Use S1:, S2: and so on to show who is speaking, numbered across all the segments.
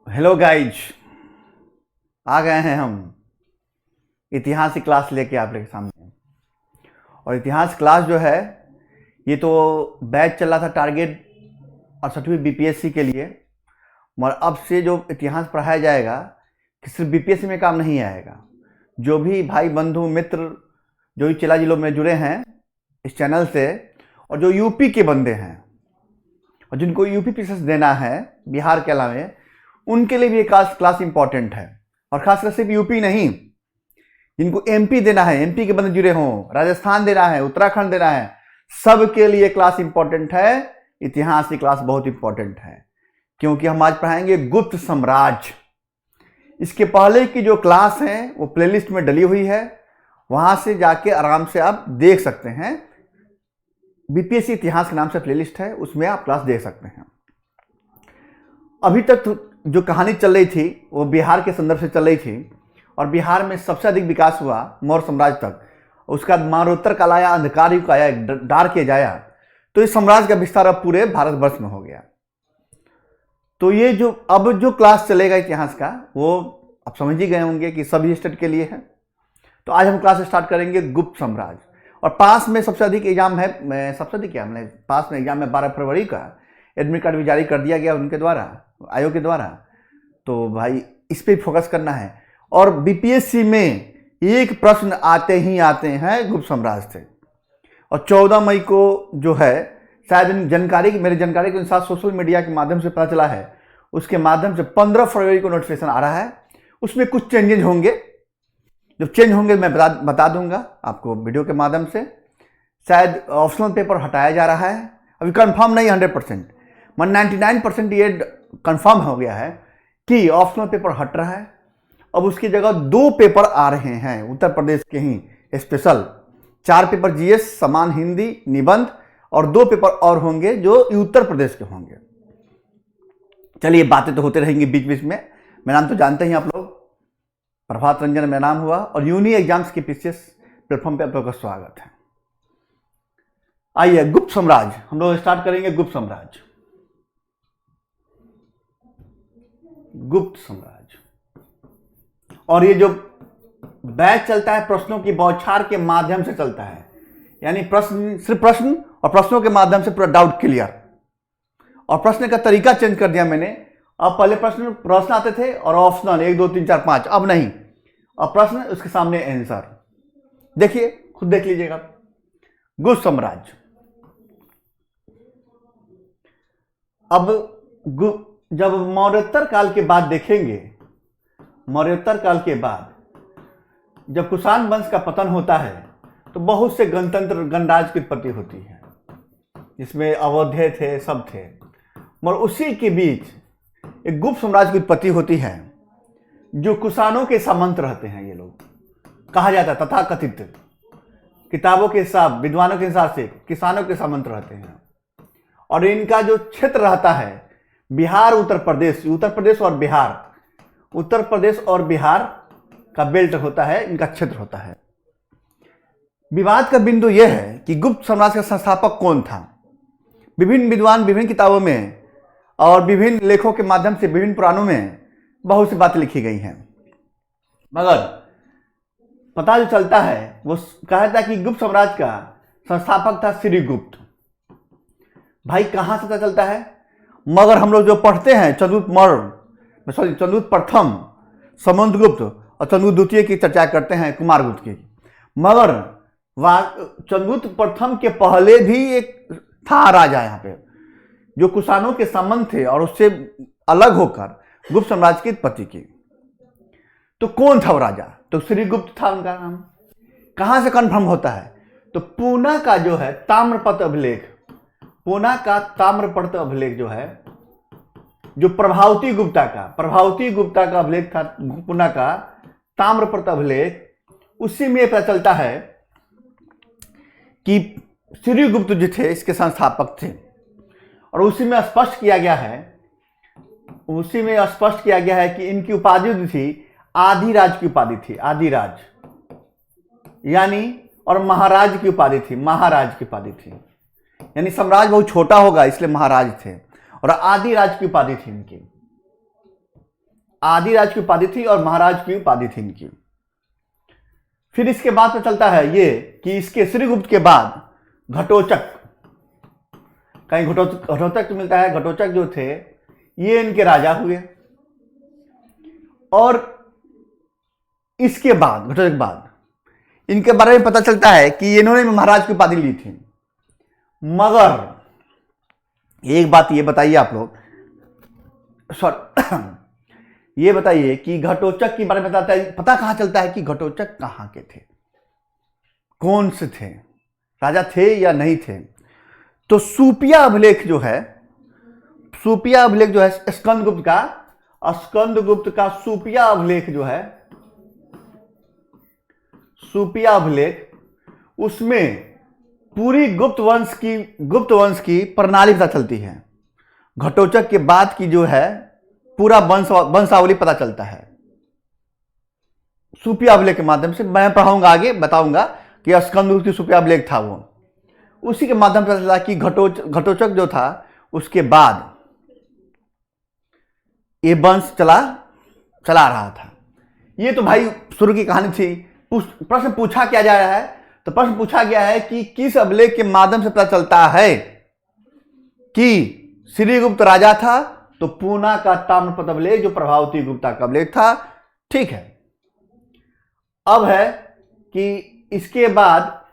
S1: Hello guys, आ गए हैं हम इतिहास की क्लास लेके आप लोग के सामने। और इतिहास क्लास जो है ये तो बैच चल रहा था टारगेट 68वीं बीपीएससी के लिए, मगर अब से जो इतिहास पढ़ाया जाएगा कि सिर्फ बीपीएससी में काम नहीं आएगा। जो भी भाई बंधु मित्र जो भी जिला जिलों में जुड़े हैं इस चैनल से, और जो यूपी के बंदे हैं और जिनको यूपी पीसीएस देना है बिहार के अलावा, उनके लिए भी ये क्लास इंपॉर्टेंट है। और खासकर सिर्फ यूपी नहीं, जिनको एमपी देना है, एमपी के बंदे जुड़े हों, राजस्थान देना है, उत्तराखंड देना है, सबके लिए क्लास इंपॉर्टेंट है। इतिहास की क्लास बहुत इंपॉर्टेंट है क्योंकि हम आज पढ़ाएंगे गुप्त साम्राज्य। इसके पहले की जो क्लास है वो प्लेलिस्ट में डली हुई है, वहां से जाके आराम से आप देख सकते हैं। बीपीएससी इतिहास के नाम से प्लेलिस्ट है, उसमें आप क्लास देख सकते हैं। अभी तक जो कहानी चल रही थी वो बिहार के संदर्भ से चल रही थी, और बिहार में सबसे अधिक विकास हुआ मौर्य साम्राज्य तक। उसका बाद मानवोत्तर काल आया, अंधकार युग आया, डार्क एज आया, तो इस साम्राज्य का विस्तार अब पूरे भारतवर्ष में हो गया। तो ये जो अब जो क्लास चलेगा इतिहास का, वो आप समझ ही गए होंगे कि सभी स्टेट के लिए है। तो आज हम क्लास स्टार्ट करेंगे गुप्त साम्राज्य। और पास में सबसे अधिक एग्जाम है, सबसे अधिक क्या मैंने पास में एग्जाम है 12 फरवरी का एडमिट कार्ड भी जारी कर दिया गया उनके द्वारा, आयोग के द्वारा। तो भाई इस पे फोकस करना है। और बीपीएससी में एक प्रश्न आते ही आते हैं गुप्त साम्राज्य से। और 14 मई को जो है, शायद मेरी जानकारी के अनुसार सोशल मीडिया के माध्यम से पता चला है, उसके माध्यम से 15 फरवरी को नोटिफिकेशन आ रहा है। उसमें कुछ चेंजेज होंगे, जब चेंज होंगे मैं बता दूंगा आपको वीडियो के माध्यम से। शायद ऑप्शनल पेपर हटाया जा रहा है, अभी कंफर्म नहीं 100%, मगर 99% ये कंफर्म हो गया है कि ऑप्शनल पेपर हट रहा है। अब उसकी जगह 2 पेपर आ रहे हैं उत्तर प्रदेश के ही स्पेशल। 4 पेपर जीएस, समान हिंदी, निबंध, और 2 पेपर और होंगे जो उत्तर प्रदेश के होंगे। चलिए, बातें तो होते रहेंगी बीच बीच में। मेरा नाम तो जानते ही आप लोग, प्रभात रंजन मेरा नाम हुआ, और यूनी एग्जाम्स के पीसीएस प्लेटफॉर्म पे आप लोगों का स्वागत है। आइए, गुप्त साम्राज्य हम लोग स्टार्ट करेंगे। गुप्त साम्राज्य, गुप्त साम्राज्य। और ये जो बैच चलता है प्रश्नों की बौछार के माध्यम से चलता है, यानी प्रश्न, सिर्फ प्रश्न और प्रश्नों के माध्यम से पूरा डाउट क्लियर। और प्रश्न का तरीका चेंज कर दिया मैंने। अब पहले प्रश्न आते थे और ऑप्शनल 1 2 3 4 5, अब नहीं, अब प्रश्न उसके सामने आंसर। देखिए, खुद देख लीजिएगा। गुप्त साम्राज्य, अब जब मौर्योत्तर काल के बाद देखेंगे, मौर्योत्तर काल के बाद जब कुषाण वंश का पतन होता है तो बहुत से गणतंत्र गणराज्य की उत्पत्ति होती है, जिसमें अवध थे, सब थे। मगर उसी के बीच एक गुप्त साम्राज्य की उत्पत्ति होती है, जो कुषाणों के सामंत रहते हैं। ये लोग कहा जाता है, तथा कथित किताबों के हिसाब, विद्वानों के हिसाब से किसानों के सामंत रहते हैं। और इनका जो क्षेत्र रहता है बिहार, उत्तर प्रदेश और बिहार, उत्तर प्रदेश और बिहार का बेल्ट होता है, इनका क्षेत्र होता है। विवाद का बिंदु यह है कि गुप्त साम्राज्य का संस्थापक कौन था। विभिन्न विद्वान विभिन्न किताबों में और विभिन्न लेखों के माध्यम से, विभिन्न पुराणों में बहुत सी बातें लिखी गई हैं, मगर पता जो चलता है वो कहता है कि गुप्त साम्राज्य का संस्थापक था श्रीगुप्त। भाई कहां से पता चलता है? मगर हम लोग जो पढ़ते हैं चंद्रगुप्त प्रथम, समुद्रगुप्त और चंद्रगुप्त द्वितीय की चर्चा करते हैं, कुमारगुप्त की। मगर चंद्रगुप्त प्रथम के पहले भी एक था राजा यहाँ पे, जो कुषाणों के संबंध थे, और उससे अलग होकर गुप्त साम्राज्य की उत्पत्ति की। तो कौन था वो राजा? तो श्रीगुप्त था उनका नाम। कहां से कंफर्म होता है? तो पूना का जो है ताम्रपत्र अभिलेख, पूना का ताम्रपत्र अभिलेख जो है, जो प्रभावती गुप्ता का अभिलेख था, पूना का ताम्रपत्र अभिलेख, उसी में पता चलता है कि श्रीगुप्त जो थे इसके संस्थापक थे। और उसी में स्पष्ट किया गया है कि इनकी उपाधि जो थी आदिराज की उपाधि थी, आदिराज यानी, और महाराज की उपाधि थी, यानी साम्राज्य बहुत छोटा होगा इसलिए महाराज थे, और आदिराज की उपाधि थी इनकी। आदिराज की उपाधि थी और महाराज की उपाधि थी इनकी। फिर इसके बाद पता चलता है ये कि इसके श्रीगुप्त के बाद घटोचक, कहीं घटोचक मिलता है, घटोचक जो थे ये इनके राजा हुए। और इसके बाद घटोचक के बाद इनके बारे में पता चलता है कि इन्होंने महाराज की उपाधि ली थी। मगर एक बात ये बताइए आप लोग, ये बताइए कि घटोचक के बारे में पता कहां चलता है कि घटोचक कहां के थे, कौन से थे, राजा थे या नहीं थे? तो सूपिया अभिलेख जो है, सूपिया अभिलेख जो है स्कंदगुप्त का सूपिया अभिलेख जो है, सूपिया अभिलेख, उसमें पूरी गुप्त वंश की प्रणाली पता चलती है। घटोचक के बाद की जो है पूरा वंशावली पता चलता है सूपिया अभिलेख के माध्यम से। मैं पढ़ाऊंगा आगे, बताऊंगा कि स्कंदगुप्त की सूपिया अभिलेख था वो, उसी के माध्यम से पता चला कि घटोचक जो था उसके बाद ये वंश चला रहा था। ये तो भाई शुरू की कहानी थी। प्रश्न पूछा क्या जा रहा है? तो प्रश्न पूछा गया है कि किस अभिलेख के माध्यम से पता चलता है कि श्रीगुप्त राजा था? तो पूना का ताम्रपत्र अभिलेख जो प्रभावती गुप्ता का अभिलेख था। ठीक है, अब है कि इसके बाद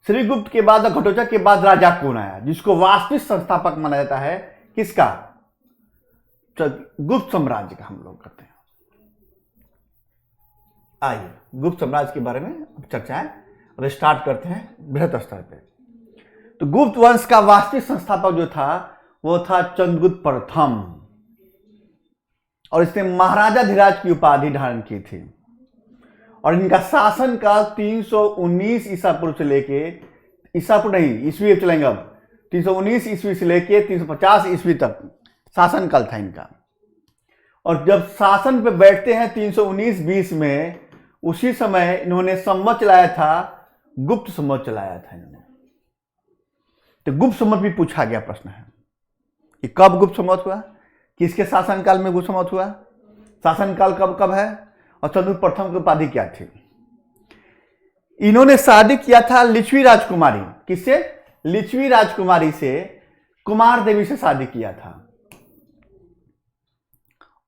S1: श्रीगुप्त के बाद घटोचक के बाद राजा कौन आया, जिसको वास्तविक संस्थापक माना जाता है? किसका? गुप्त साम्राज्य का हम लोग करते हैं। आइए गुप्त साम्राज्य के बारे में अब चर्चाएं अब स्टार्ट करते हैं बृहत स्तर पे। तो गुप्त वंश का वास्तविक संस्थापक जो था वो था चंद्रगुप्त प्रथम, और इसने महाराजा धीराज की उपाधि धारण की थी। और इनका शासन काल 319 ईसा पूर्व से लेके, ईस्वी चलेंगे अब, 319 ईस्वी से लेके 350 ईस्वी तक शासन काल था इनका। और जब शासन पे बैठते हैं 319-20 में, उसी समय इन्होंने संवत चलाया था, गुप्त संवत चलाया था इन्होंने। तो गुप्त संवत भी पूछा गया प्रश्न है कि कब गुप्त संवत हुआ, किसके शासनकाल में गुप्त संवत हुआ, शासनकाल कब है, और चंद्रगुप्त प्रथम की उपाधि क्या थी? इन्होंने शादी किया था लिच्छवी राजकुमारी, किससे? लिच्छवी राजकुमारी से, कुमार देवी से शादी किया था।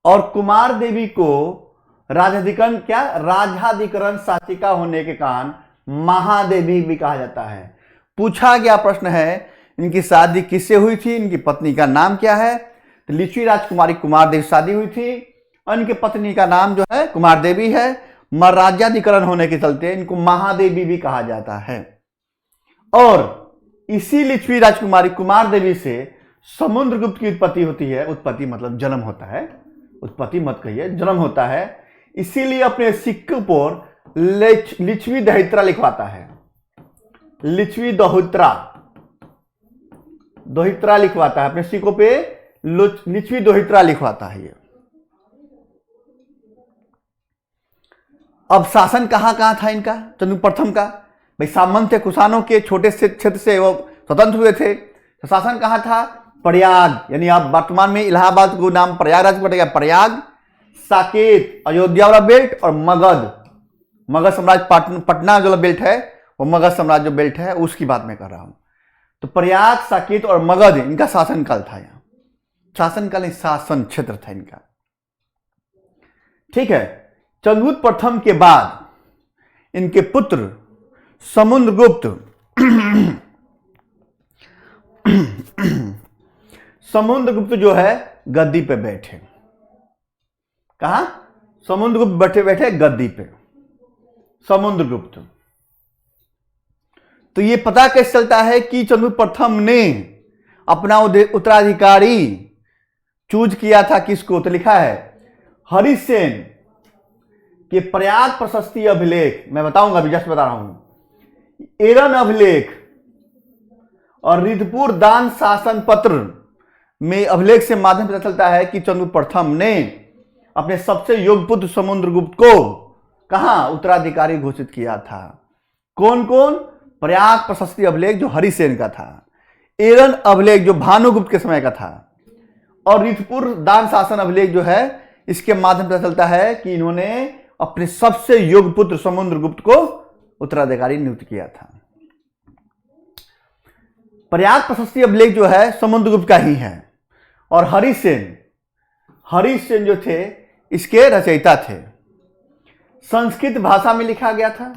S1: और कुमार देवी को राजाधिकरण शासिका होने के कारण महादेवी भी कहा जाता है। पूछा गया प्रश्न है इनकी शादी किससे हुई थी, इनकी पत्नी का नाम क्या है? तो लिच्छवी राजकुमारी कुमार देवी शादी हुई थी, और इनकी पत्नी का नाम जो है कुमार देवी है। राज्याधिकरण होने के चलते इनको महादेवी भी कहा जाता है। और इसी लिच्छवी राजकुमारी कुमार देवी से समुद्रगुप्त की उत्पत्ति होती है। उत्पत्ति मतलब जन्म होता है, उत्पत्ति मत कहिए, जन्म होता है। इसीलिए अपने सिक्के पर लिच्छवी दहित्रा लिखवाता है, लिच्छवी दोहित्रा लिखवाता है अपने सिक्कों पे, लिच्छवी दोहित्रा लिखवाता है ये। अब शासन कहां था इनका, चंद्रगुप्त प्रथम का? भाई सामंत कुषाणों के छोटे से क्षेत्र से वो स्वतंत्र हुए थे। तो शासन कहां था? प्रयाग, यानी आप वर्तमान में इलाहाबाद को नाम प्रयागराज पड़ेगा। प्रयाग, साकेत अयोध्या वाला बेल्ट, और मगध साम्राज्य पटना जो बेल्ट है वो मगध साम्राज्य जो बेल्ट है उसकी बात मैं कर रहा हूं। तो प्रयाग, साकेत और मगध इनका शासनकाल था। यहाँ शासनकाल शासन क्षेत्र था इनका। ठीक है, चंद्रगुप्त प्रथम के बाद इनके पुत्र समुद्रगुप्त समुद्रगुप्त जो है गद्दी पे बैठे। कहा? समुद्रगुप्त बैठे गद्दी पे, समुद्रगुप्त। तो ये पता कैसे चलता है कि चंद्रगुप्त प्रथम ने अपना उत्तराधिकारी चूज किया था किसको? तो लिखा है हरिसेन के प्रयाग प्रशस्ति अभिलेख, मैं बताऊंगा अभी, जस्ट बता रहा हूं, एरन अभिलेख और रिधपुर दान शासन पत्र में अभिलेख से माध्यम पता चलता है कि चंद्रगुप्त प्रथम ने अपने सबसे योग्य पुत्र समुद्रगुप्त को कहां उत्तराधिकारी घोषित किया था। कौन कौन? प्रयाग प्रशस्ति अभिलेख जो हरिसेन का था, एरन अभिलेख जो भानुगुप्त के समय का था, और रिधपुर दान शासन अभिलेख जो है इसके माध्यम से चलता है कि इन्होंने अपने सबसे योग्य पुत्र समुद्रगुप्त को उत्तराधिकारी नियुक्त किया था। प्रयाग प्रशस्ति अभिलेख जो है समुद्रगुप्त का ही है और हरिसेन जो थे इसके रचयिता थे। संस्कृत भाषा में लिखा गया था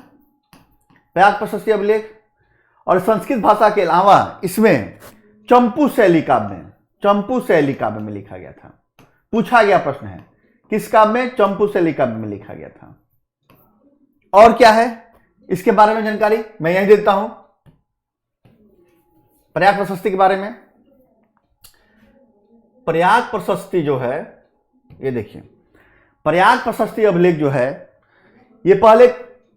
S1: प्रयाग प्रशस्ति अभिलेख, और संस्कृत भाषा के अलावा इसमें चंपू शैली काव्य में लिखा गया था। पूछा गया प्रश्न है किस काव्य में? चंपू शैली काव्य में लिखा गया था। और क्या है इसके बारे में जानकारी मैं यही देता हूं प्रयाग प्रशस्ति के बारे में। प्रयाग प्रशस्ति जो है, ये देखिए प्रयाग प्रशस्ति अभिलेख जो है ये पहले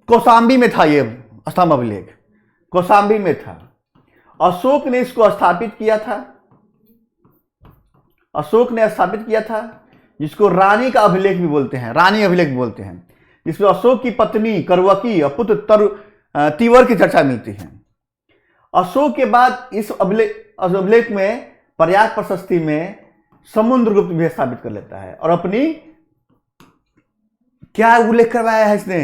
S1: कौशाम्बी में था। ये स्तंभ अभिलेख कौशाम्बी में था। अशोक ने इसको स्थापित किया था, जिसको रानी का अभिलेख भी बोलते हैं, रानी अभिलेख भी बोलते हैं, जिसमें अशोक की पत्नी करवकी और पुत्र तीवर की चर्चा मिलती है। अशोक के बाद इस अभिलेख में प्रयाग प्रशस्ति में समुद्रगुप्त भी स्थापित कर लेता है और अपनी क्या उल्लेख करवाया है इसने?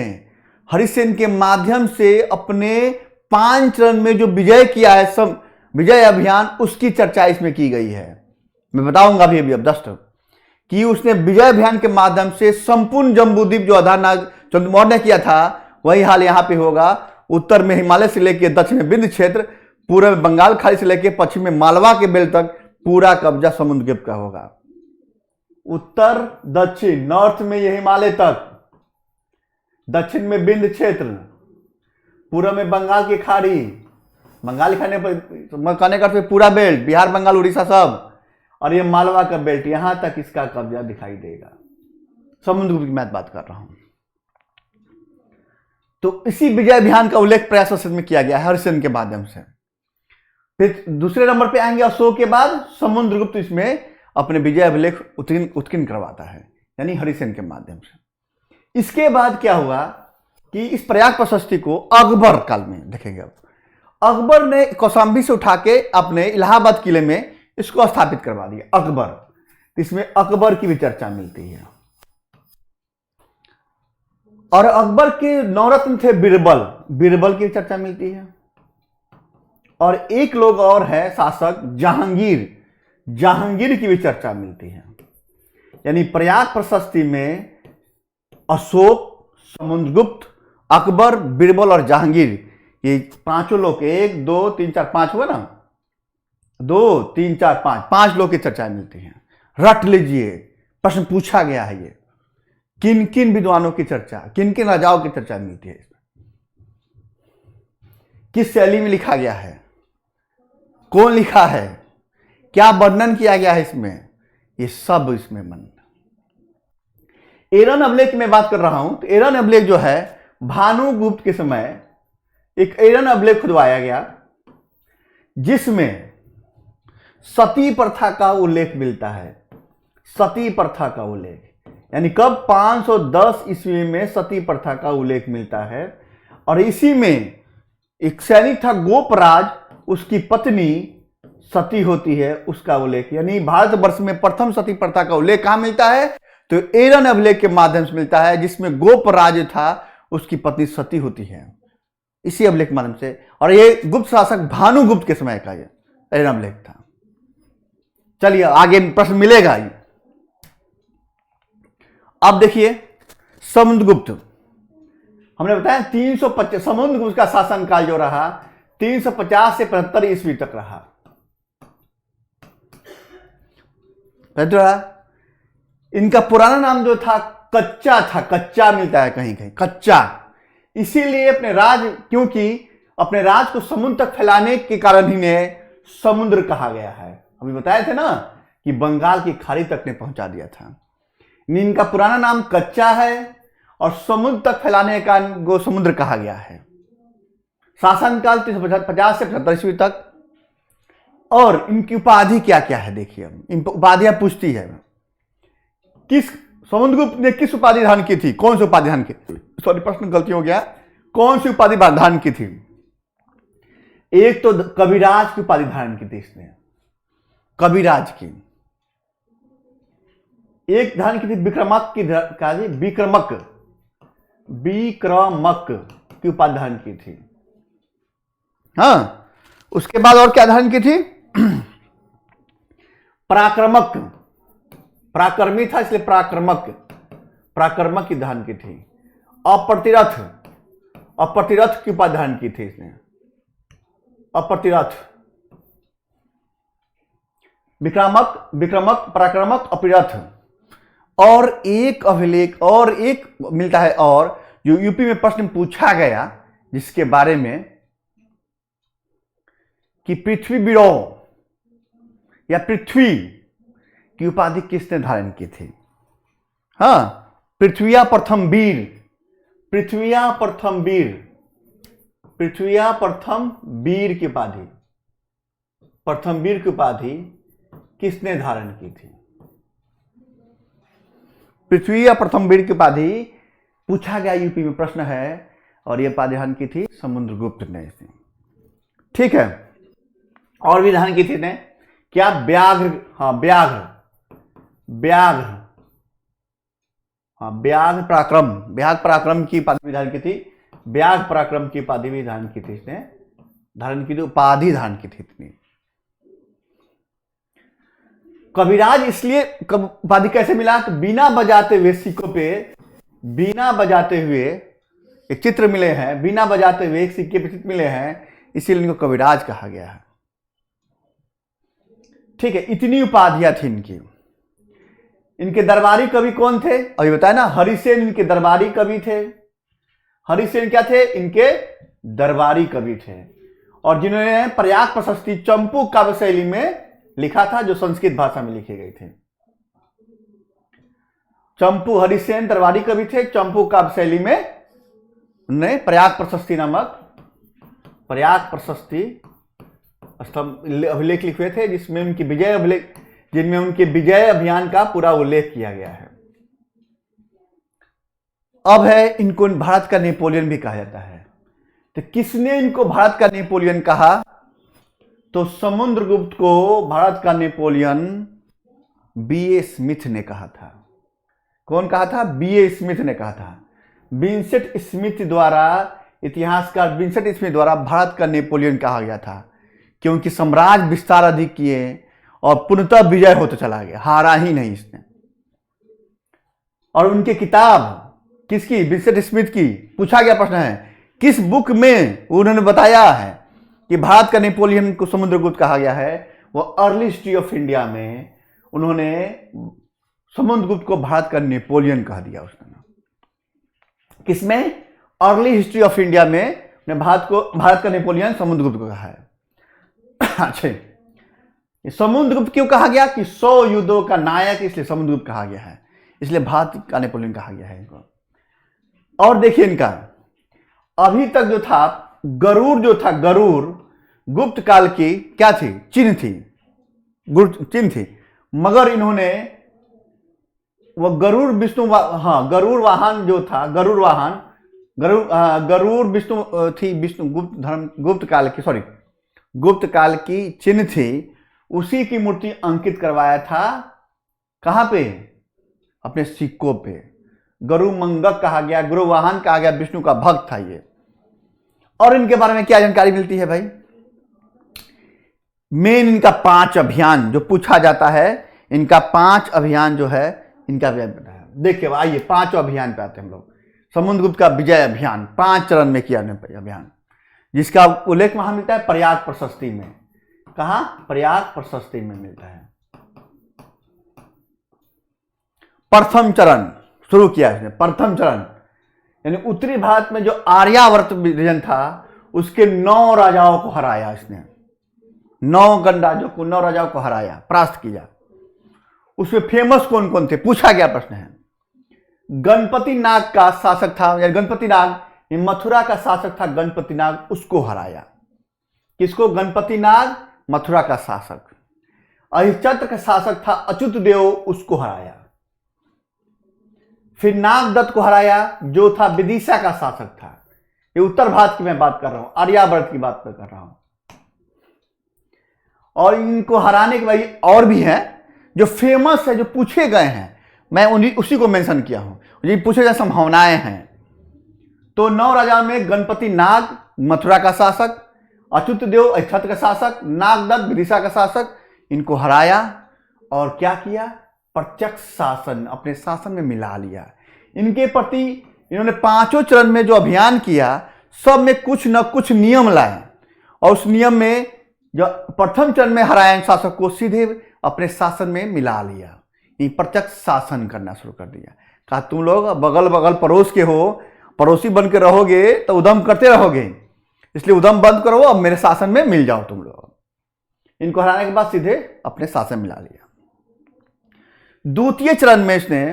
S1: हरिसेन के माध्यम से अपने 5 चरण में जो विजय किया है, सब विजय अभियान, उसकी चर्चा इसमें की गई है। मैं बताऊंगा अभी अब जस्ट कि उसने विजय अभियान के माध्यम से संपूर्ण जम्बूद्वीप जो आधारनाथ चंद्रमौर्य ने किया था वही हाल यहां पे होगा। उत्तर में हिमालय से लेकर दक्षिण में विंध्य क्षेत्र, पूर्व में बंगाल खाड़ी से लेकर पश्चिम में मालवा के बेल्ट तक पूरा कब्जा समुद्रगुप्त का होगा। उत्तर दक्षिण, नॉर्थ में ये हिमालय तक, दक्षिण में विंध्य क्षेत्र, पूर्व में बंगाल की खाड़ी, बंगाल खाने पर पूरा बेल्ट, बिहार बंगाल उड़ीसा सब, और ये मालवा का बेल्ट, यहां तक इसका कब्जा दिखाई देगा। समुद्रगुप्त की मैं बात कर रहा हूं। तो इसी विजय अभियान का उल्लेख प्रयाग प्रशस्ति में किया गया है हरिसेन के माध्यम से। फिर दूसरे नंबर पे आएंगे अशोक के बाद समुद्रगुप्त इसमें अपने विजय अभिलेख उत्कीर्ण करवाता है, यानी हरिसेन के माध्यम से। इसके बाद क्या हुआ कि इस प्रयाग प्रशस्ति को अकबर काल में देखेंगे। अब अकबर ने कौशाम्बी से उठा के अपने इलाहाबाद किले में इसको स्थापित करवा दिया अकबर। इसमें अकबर की भी चर्चा मिलती है और अकबर के नवरत्न थे बीरबल की चर्चा मिलती है। और एक लोग और है शासक जहांगीर की भी चर्चा मिलती है। यानी प्रयाग प्रशस्ति में अशोक, समुद्रगुप्त, अकबर, बीरबल और जहांगीर, ये पांचों लोग, 1 2 3 4 5 हुआ ना, 2 3 4 5 लोग की चर्चा मिलती है। रट लीजिए, प्रश्न पूछा गया है ये, किन किन विद्वानों की चर्चा, किन किन राजाओं की चर्चा मिलती है, किस शैली में लिखा गया है, कौन लिखा है, क्या वर्णन किया गया है इसमें, ये सब इसमें मन। एरन अभिलेख में बात कर रहा हूं तो एरन अभिलेख जो है भानुगुप्त के समय एक एरन अभिलेख खुदवाया गया जिसमें सती प्रथा का उल्लेख मिलता है। सती प्रथा का उल्लेख यानी कब? 510 ईस्वी में सती प्रथा का उल्लेख मिलता है। और इसी में एक सैनिक था गोपराज, उसकी पत्नी सती होती है, उसका उल्लेख, यानी भारतवर्ष में प्रथम सती प्रथा का उल्लेख कहां मिलता है? तो एरन अभिलेख के माध्यम से मिलता है, जिसमें गोपराज था, उसकी पत्नी सती होती है, इसी अभिलेख के माध्यम से। और ये गुप्त शासक भानुगुप्त के समय का ये एरन अभिलेख था। चलिए आगे प्रश्न मिलेगा ही। अब देखिए समुद्रगुप्त, हमने बताया 350, समुद्रगुप्त का शासनकाल जो रहा 350 से 75 ईस्वी तक रहा। इनका पुराना नाम जो था कच्चा था, कच्चा मिलता है कहीं कहीं, कच्चा। इसीलिए क्योंकि अपने राज को समुद्र तक फैलाने के कारण ही ने समुद्र कहा गया है। अभी बताए थे ना कि बंगाल की खाड़ी तक ने पहुंचा दिया था। इनका पुराना नाम कच्चा है और समुद्र तक फैलाने का को समुद्र कहा गया है। शासनकाल 350 से 75 ईस्वी तक। और इनकी उपाधि क्या क्या है देखिए, इन उपाधियां पूछती है। समुद्रगुप्त ने किस उपाधि धारण की थी? कौन सी उपाधि धारण की? सॉरी, प्रश्न गलती हो गया। कौन सी उपाधि धारण की थी? एक तो कविराज की उपाधि धारण की थी इसने, कविराज की। एक धारण की थी विक्रमक की, कहा जी विक्रमक, विक्रमक की उपाधि धारण की थी। हाँ, उसके बाद और क्या धारण की थी? पराक्रमक, पराक्रमी था इसलिए पराक्रमक, पराक्रमक की धारण की थी। अप्रतिरथ, अप्रतिरथ की उपाधि धारण की थी इसने, अप्रतिरथ। विक्रामक, विक्रमक, पराक्रमक, अप्रतिरथ। और एक अभिलेख और एक मिलता है और जो यूपी में प्रश्न पूछा गया जिसके बारे में कि पृथ्वी बिरो या पृथ्वी की उपाधि किसने धारण की थी? हाँ, पृथ्विया प्रथम वीर, पृथ्विया प्रथम वीर, पृथ्विया प्रथम वीर की उपाधि, प्रथम वीर की उपाधि किसने धारण की थी? पृथ्वी या प्रथम वीर की उपाधि पूछा गया, यूपी में प्रश्न है, और यह उपाधि धारण की थी समुद्रगुप्त ने इसे। ठीक है, और भी धारण की थी ने क्या? व्याघ्र, हाँ व्याघ्र, व्याघ्र, हाँ व्याघ्र पराक्रम, व्याघ्र पराक्रम की उपाधि भी धारण की थी, व्याघ्र पराक्रम की उपाधि भी धारण की थी इसने, धारण की थी, उपाधि धारण की थी इतनी। कविराज इसलिए उपाधि कैसे मिला? तो बिना बजाते हुए सिक्कों पे, बिना बजाते हुए एक चित्र मिले हैं, बिना बजाते हुए एक सिक्के पे चित्र मिले हैं, इसीलिए इनको कविराज कहा गया है। ठीक है, इतनी उपाधियां थी इनकी। इनके दरबारी कवि कौन थे? अभी बताया ना, हरिसेन इनके दरबारी कवि थे। हरिसेन क्या थे? इनके दरबारी कवि थे, और जिन्होंने प्रयाग प्रशस्ति चंपू काव्य शैली में लिखा था, जो संस्कृत भाषा में लिखे गए थे। चंपू, हरिसेन दरबारी कवि थे, चंपू काव्य शैली में उन्होंने प्रयाग प्रशस्ति नामक, प्रयाग प्रशस्ति अभिलेख लिखे थे, जिसमें उनकी विजय अभिलेख, जिनमें उनके विजय अभियान का पूरा उल्लेख किया गया है। अब है, इनको भारत का नेपोलियन भी कहा जाता है। तो किसने इनको भारत का नेपोलियन कहा? तो समुद्रगुप्त को भारत का नेपोलियन B.A. स्मिथ ने कहा था। कौन कहा था? B.A. स्मिथ ने कहा था। विंसेंट स्मिथ द्वारा, इतिहासकार विंसेंट स्मिथ द्वारा भारत का नेपोलियन कहा गया था, क्योंकि साम्राज्य विस्तार अधिक किए और पूर्णतः विजय होता चला गया, हारा ही नहीं इसने। और उनकी किताब किसकी? विंसेंट स्मिथ की। पूछा गया प्रश्न है, किस बुक में उन्होंने बताया है कि भारत का नेपोलियन को समुद्रगुप्त कहा गया है? वो अर्ली हिस्ट्री ऑफ इंडिया में उन्होंने समुद्रगुप्त को भारत का नेपोलियन कह दिया उसने। किसमें? अर्ली हिस्ट्री ऑफ इंडिया में भारत का नेपोलियन समुद्रगुप्त को कहा है। अच्छा, समुद्रगुप्त क्यों कहा गया? कि 100 युद्धों का नायक, इसलिए समुद्रगुप्त कहा गया है, इसलिए भारत का नेपोलियन कहा गया है इनको। और देखिए इनका अभी तक जो था, गरुड़ जो था, गरुड़ गुप्त काल की क्या थी? चिन्ह थी, चिन्ह थी, मगर इन्होंने वो गरुड़ विष्णु, हाँ गरुड़ वाहन जो था, गरुड़ वाहन, गरुड़ विष्णु थी, विष्णु गुप्त धर्म, गुप्त काल की, सॉरी गुप्त काल की चिन्ह थी, उसी की मूर्ति अंकित करवाया था। कहां पे? अपने सिक्कों पे। गरुड़ मंगक कहा गया, गुरु वाहन कहा गया, विष्णु का भक्त था ये। और इनके बारे में क्या जानकारी मिलती है भाई? मेन इनका 5 अभियान जो पूछा जाता है, इनका 5 अभियान जो है, इनका बताया। देखिए आइए 5 अभियान पे आते हैं हम लोग। समुद्रगुप्त का विजय अभियान 5 चरण में किया अभियान, जिसका उल्लेख वहां मिलता है प्रयाग प्रशस्ति में। कहां? प्रयाग प्रशस्ति में मिलता है। प्रथम चरण शुरू किया इसने, प्रथम चरण यानी उत्तरी भारत में जो आर्यावर्त रीजन था, उसके 9 राजाओं को हराया इसने, 9 गणराज्यों को, 9 राजाओं को हराया, परास्त किया। उसमें फेमस कौन कौन थे? पूछा गया प्रश्न है। गणपति नाग का शासक था, या गणपति नाग, मथुरा का शासक था गणपति नाग, उसको हराया। किसको? गणपति नाग, मथुरा का शासक। अहिचत्र का शासक था अच्युत देव, उसको हराया। फिर नागदत्त को हराया, जो था विदिशा का शासक था। ये उत्तर भारत की मैं बात कर रहा हूं, आर्यावर्त की बात कर रहा हूं। और इनको हराने के बाद और भी हैं जो फेमस है, जो पूछे गए हैं, मैं उसी को मेंशन किया हूं। ये पूछे जाए संभावनाएं हैं तो 9 राजा में गणपति नाग मथुरा का शासक, अच्युत देव अक्षत का शासक, नागदत्त विदिशा का शासक, इनको हराया और क्या किया, प्रत्यक्ष शासन अपने शासन में मिला लिया। इनके प्रति इन्होंने 5 चरण में जो अभियान किया सब में कुछ न कुछ नियम लाए और उस नियम में जो प्रथम चरण में हराया शासक को सीधे अपने शासन में मिला लिया। ये प्रत्यक्ष शासन करना शुरू कर दिया। कहा तुम लोग बगल बगल पड़ोस के हो, पड़ोसी बन के रहोगे तो उद्यम करते रहोगे, इसलिए उद्यम बंद करो, अब मेरे शासन में मिल जाओ तुम लोग। इनको हराने के बाद सीधे अपने शासन में ला लिया। द्वितीय चरण में इसने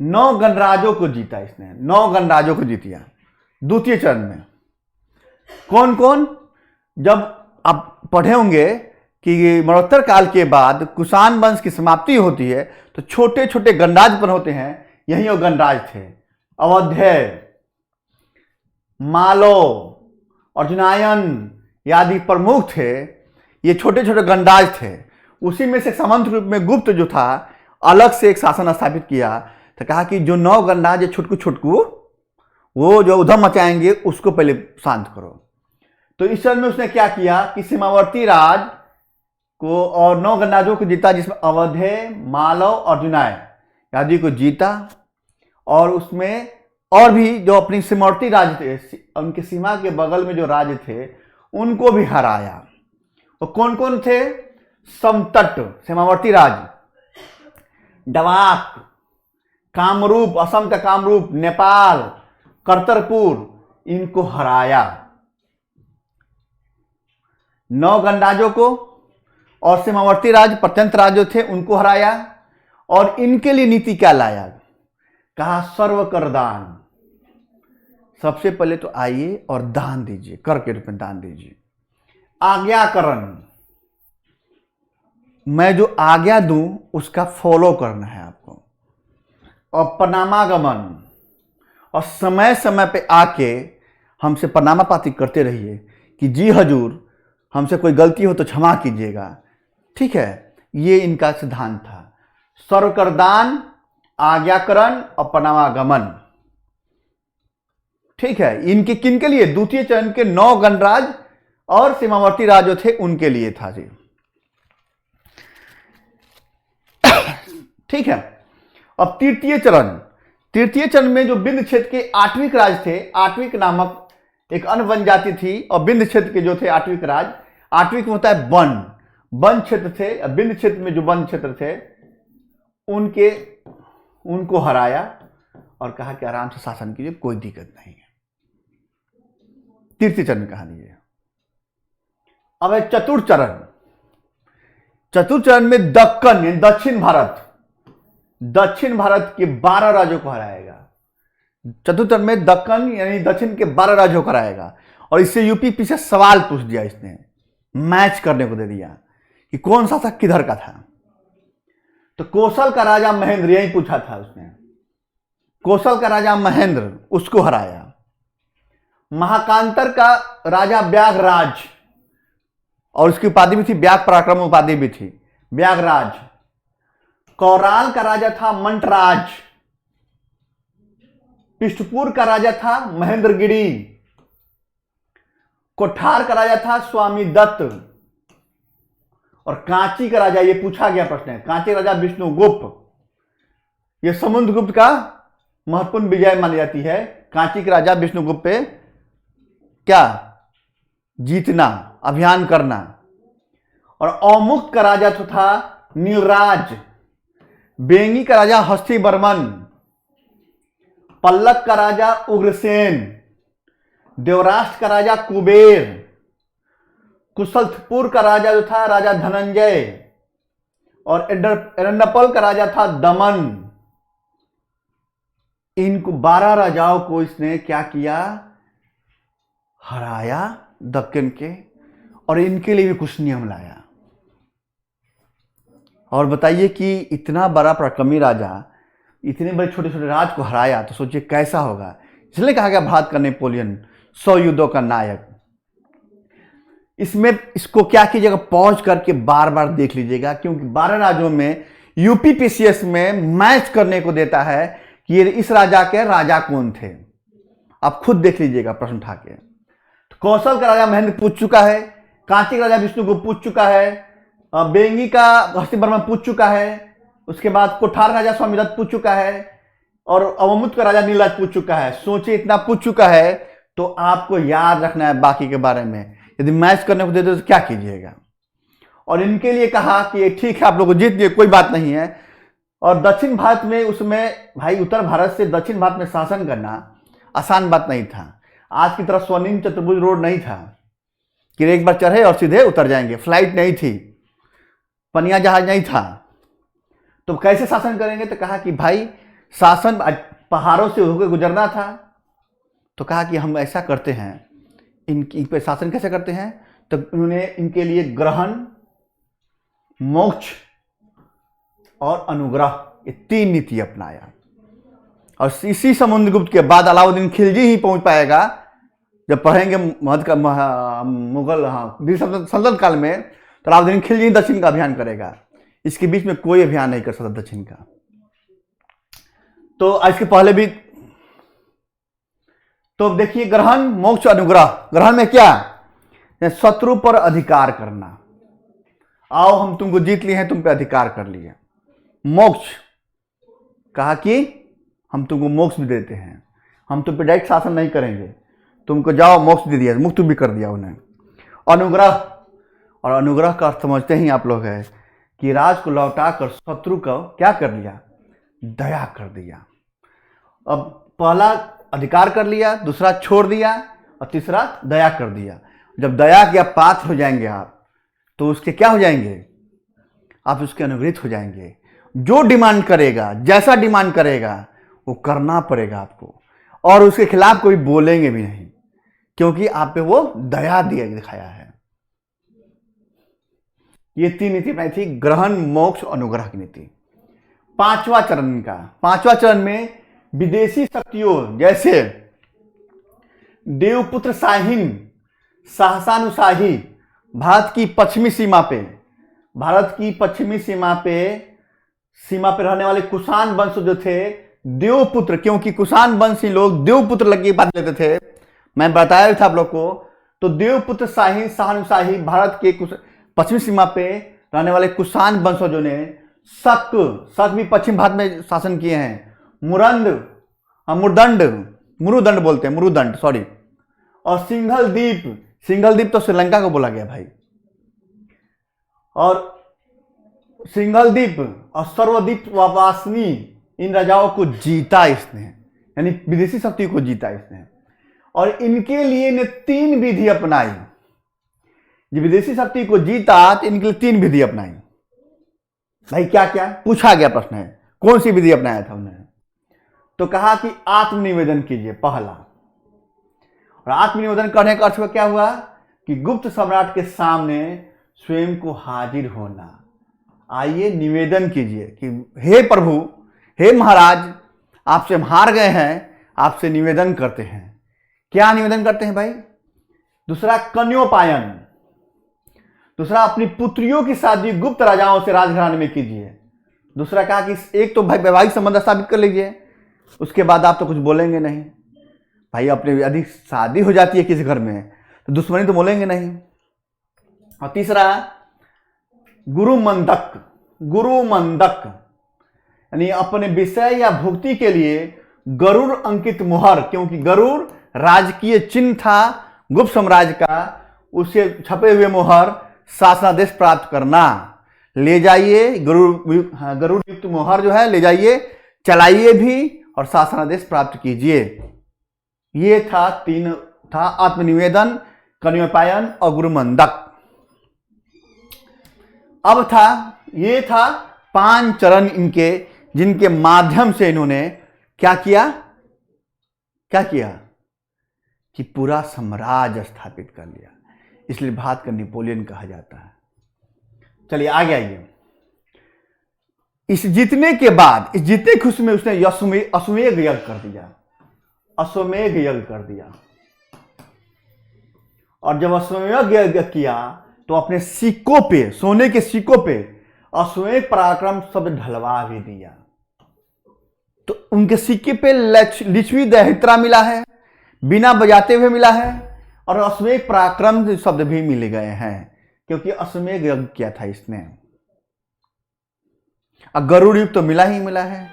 S1: 9 गणराजों को जीता। इसने 9 गणराजों को जीतिया द्वितीय चरण में। कौन कौन, जब आप पढ़े होंगे कि मरणोत्तर काल के बाद कुषाण वंश की समाप्ति होती है तो छोटे छोटे गणराज पर होते हैं, यही वो गणराज थे। अवध्य, मालो, अर्जुनायन आदि प्रमुख थे, ये छोटे छोटे गणराज थे। उसी में से सामंत रूप में गुप्त जो था अलग से एक शासन स्थापित किया। तो कहा कि जो 9 गणराज छुटकू छुटकू वो जो उधम मचाएंगे उसको पहले शांत करो। तो इस चरण में उसने क्या किया कि सीमावर्ती राज को और 9 गणराजों को जीता, जिसमें अवधे, मालव, अर्जुनाय आदि को जीता और उसमें और भी जो अपनी सीमावर्ती राज थे, उनके सीमा के बगल में जो राज्य थे उनको भी हराया। और कौन कौन थे, समतट सीमावर्ती राज, डवाक, कामरूप असम का कामरूप, नेपाल, करतरपुर, इनको हराया। 9 गणराजों को और सीमावर्ती राज प्रत्यंत राज्य थे उनको हराया। और इनके लिए नीति क्या लाया, कहा सर्व कर दान। सबसे पहले तो आइए और दान दीजिए, कर के रूप में दान दीजिए। आज्ञाकरण, मैं जो आज्ञा दूं उसका फॉलो करना है आपको। और प्रणामागमन, और समय समय पे आके हमसे प्रणामा पाती करते रहिए कि जी हजूर हमसे कोई गलती हो तो क्षमा कीजिएगा। ठीक है, ये इनका सिद्धांत था, सर्वकरदान, आज्ञाकरण और प्रणामागमन। ठीक है, इनके किनके लिए, द्वितीय चरण के 9 गणराज और सीमावर्ती राज जो थे उनके लिए था जी। ठीक है, अब तृतीय चरण में जो विंध्य क्षेत्र के आठविक राज थे, आठविक नामक एक अन्य वन जाति थी और विंध्य क्षेत्र के जो थे आठविक राज, आठविक होता है वन क्षेत्र थे। विंध्य क्षेत्र में जो वन क्षेत्र थे उनको हराया और कहा कि आराम से शासन कीजिए, कोई दिक्कत नहीं है। तृतीय चरण कहानी है। अब है चतुर्थ चरण में दक्कन यानी दक्षिण भारत के 12 राज्यों को हराएगा। चतुर्थ चरण में दक्कन यानी दक्षिण के 12 राज्यों को हराएगा। और इससे यूपी पीछे सवाल पूछ दिया, इसने मैच करने को दे दिया कि कौन शासक किधर का था। तो कौशल का राजा महेंद्र, यही पूछा था उसने, कौशल का राजा महेंद्र, उसको हराया। महाकांतर का राजा व्याघराज, और उसकी उपाधि भी थी व्याघ पराक्रम, उपाधि भी थी व्याघराज। कौराल का राजा था मंटराज। पिष्टपुर का राजा था महेंद्रगिरी। कोठार का राजा था स्वामी दत्त। और कांची का राजा, ये पूछा गया प्रश्न है, कांची राजा विष्णुगुप्त। ये समुद्रगुप्त का महत्वपूर्ण विजय मानी जाती है, कांची के राजा विष्णुगुप्त पे क्या जीतना, अभियान करना। और औमुक्त का राजा तो था नीलराज। बेंगी का राजा हस्तिवर्मन। पल्लक का राजा उग्रसेन। देवराष्ट्र का राजा कुबेर। कुशलपुर का राजा जो था राजा धनंजय। और एरंडपल का राजा था दमन। इनको 12 राजाओं को इसने क्या किया, हराया दक्कन के, और इनके लिए भी कुछ नियम लाया। और बताइए कि इतना बड़ा पराक्रमी राजा इतने बड़े छोटे छोटे राज को हराया तो सोचिए कैसा होगा। इसलिए कहा गया भारत का नेपोलियन, 100 युद्धों का नायक। इसमें इसको क्या कीजिएगा, पॉज करके बार बार देख लीजिएगा, क्योंकि 12 राज्यों में यूपीपीसीएस में मैच करने को देता है कि ये इस राजा के राजा कौन थे। आप खुद देख लीजिएगा प्रश्न उठा के। तो कौशल का राजा महेंद्र पूछ चुका है, कांची का राजा विष्णुगुप्त पूछ चुका है, बेंगी का हस्ती वर्मा पूछ चुका है, उसके बाद कोठार का राजा स्वामीदत्त पूछ चुका है, और अवमुक्त का राजा नीलराज पूछ चुका है। सोचिए, इतना पूछ चुका है तो आपको याद रखना है बाकी के बारे में। यदि मैच करने को दे दो तो क्या कीजिएगा। और इनके लिए कहा कि ठीक है, आप लोग जीत गए, कोई बात नहीं है। और दक्षिण भारत में, उसमें भाई उत्तर भारत से दक्षिण भारत में शासन करना आसान बात नहीं था। आज की तरह स्वर्णिम चतुर्भुज रोड नहीं था कि एक बार चढ़े और सीधे उतर जाएंगे, फ्लाइट नहीं थी, पनिया जहाज नहीं था। तो कैसे शासन करेंगे? तो कहा कि भाई शासन पहाड़ों से होकर गुजरना था। तो कहा कि हम ऐसा करते हैं, इन पे शासन कैसे करते हैं? तो उन्होंने इनके लिए ग्रहण, मोक्ष और अनुग्रह, ये 3 नीति अपनाया। और इसी समुद्रगुप्त के बाद अलाउद्दीन खिलजी ही पहुंच पाएगा। जब पढ़ेंगे मुगल सल्तनत काल में, तो अलाउद्दीन खिलजी दक्षिण का अभियान करेगा। इसके बीच में कोई अभियान नहीं कर सकता दक्षिण का। तो इसके पहले भी तो देखिए, ग्रहण, मोक्ष, अनुग्रह। ग्रहण में क्या? शत्रु पर अधिकार करना। आओ, हम तुमको जीत लिए हैं, तुम पे अधिकार कर लिए। मोक्ष, कहा कि हम तुमको मोक्ष भी देते हैं, हम तुम पे डायरेक्ट शासन नहीं करेंगे, तुमको जाओ मोक्ष दे दिया, मुक्त भी कर दिया उन्हें। अनुग्रह, और अनुग्रह का अर्थ समझते ही आप लोग है कि राज को लौटाकर शत्रु को क्या कर लिया? दया कर दिया। अब पहला अधिकार कर लिया, दूसरा छोड़ दिया, और तीसरा दया कर दिया। जब दया के पात्र हो जाएंगे आप, तो उसके क्या हो जाएंगे? आप उसके अनुग्रहित हो जाएंगे। जो डिमांड करेगा, जैसा डिमांड करेगा, वो करना पड़ेगा आपको, और उसके खिलाफ कोई बोलेंगे भी नहीं, क्योंकि आप पे वो दया दिखाया है। ये 3 नीति अपनाई थी, ग्रहण, मोक्ष, अनुग्रह की नीति। 5वां चरण का, 5वां चरण में विदेशी शक्तियों जैसे देवपुत्र शाहीन, सहसानुशाही, भारत की पश्चिमी सीमा पे रहने वाले कुषाण वंश जो थे, देवपुत्र, क्योंकि कुषाण वंशी लोग देवपुत्र लग के बात लेते थे, मैं बताया था आप लोग को। तो देवपुत्र शाहीन, सहसानुशाही, भारत के पश्चिमी सीमा पे रहने वाले कुषाण वंशजों ने शक भी पश्चिम भारत में शासन किए हैं। मुरुदंड बोलते हैं, मुरुदंड, सॉरी। और सिंघल द्वीप तो श्रीलंका को बोला गया भाई। और सिंघल द्वीप और सर्वद्वीप वासनी, इन राजाओं को जीता इसने, यानी विदेशी शक्ति को जीता इसने। और इनके लिए ने 3 विधि अपनाई। जब विदेशी शक्ति को जीता तो इनके लिए 3 विधि अपनाई। भाई क्या क्या पूछा गया प्रश्न है, कौन सी विधि अपनाया था उन्होंने? तो कहा कि आत्मनिवेदन कीजिए, पहला। और आत्मनिवेदन करने का अर्थ क्या हुआ? कि गुप्त सम्राट के सामने स्वयं को हाजिर होना। आइए निवेदन कीजिए कि हे प्रभु, हे महाराज, आपसे हम हार गए हैं, आपसे निवेदन करते हैं। क्या निवेदन करते हैं भाई? दूसरा कन्योपायन, दूसरा अपनी पुत्रियों की शादी गुप्त राजाओं से राजघराने में कीजिए। दूसरा कहा कि एक तो भाई वैवाहिक संबंध स्थापित कर लीजिए, उसके बाद आप तो कुछ बोलेंगे नहीं। भाई अपने यदि शादी हो जाती है किसी घर में तो दुश्मनी तो बोलेंगे नहीं। और तीसरा गुरुमंदक, यानी अपने विषय या भुक्ति के लिए गरुड़ अंकित मोहर, क्योंकि गरुड़ राजकीय चिन्ह था गुप्त साम्राज्य का, उसे छपे हुए मोहर शासनादेश प्राप्त करना। ले जाइए गरुड़ युक्त मोहर जो है ले जाइए, चलाइए भी और शासनादेश प्राप्त कीजिए। ये था 3 था, आत्मनिवेदन, कन्योपायन और गुरुमंदक। अब ये था 5 चरण इनके, जिनके माध्यम से इन्होंने क्या किया कि पूरा साम्राज्य स्थापित कर लिया। इसलिए भारत का नेपोलियन कहा जाता है। चलिए आगे आइए। इस जीतने के बाद, इस जीतने खुशी में उसने अश्वमेध यज्ञ कर दिया। और जब अश्वमेध यज्ञ किया तो अपने सिक्कों पे, सोने के सिक्कों पे अश्वमेध पराक्रम शब्द ढलवा भी दिया। तो उनके सिक्के पे लिच्छवी दहित्रा मिला है, बिना बजाते हुए मिला है, और अश्वमेध पराक्रम शब्द भी मिल गए हैं, क्योंकि अश्वमेध यज्ञ किया था इसने। गरुड़ युग तो मिला ही मिला है।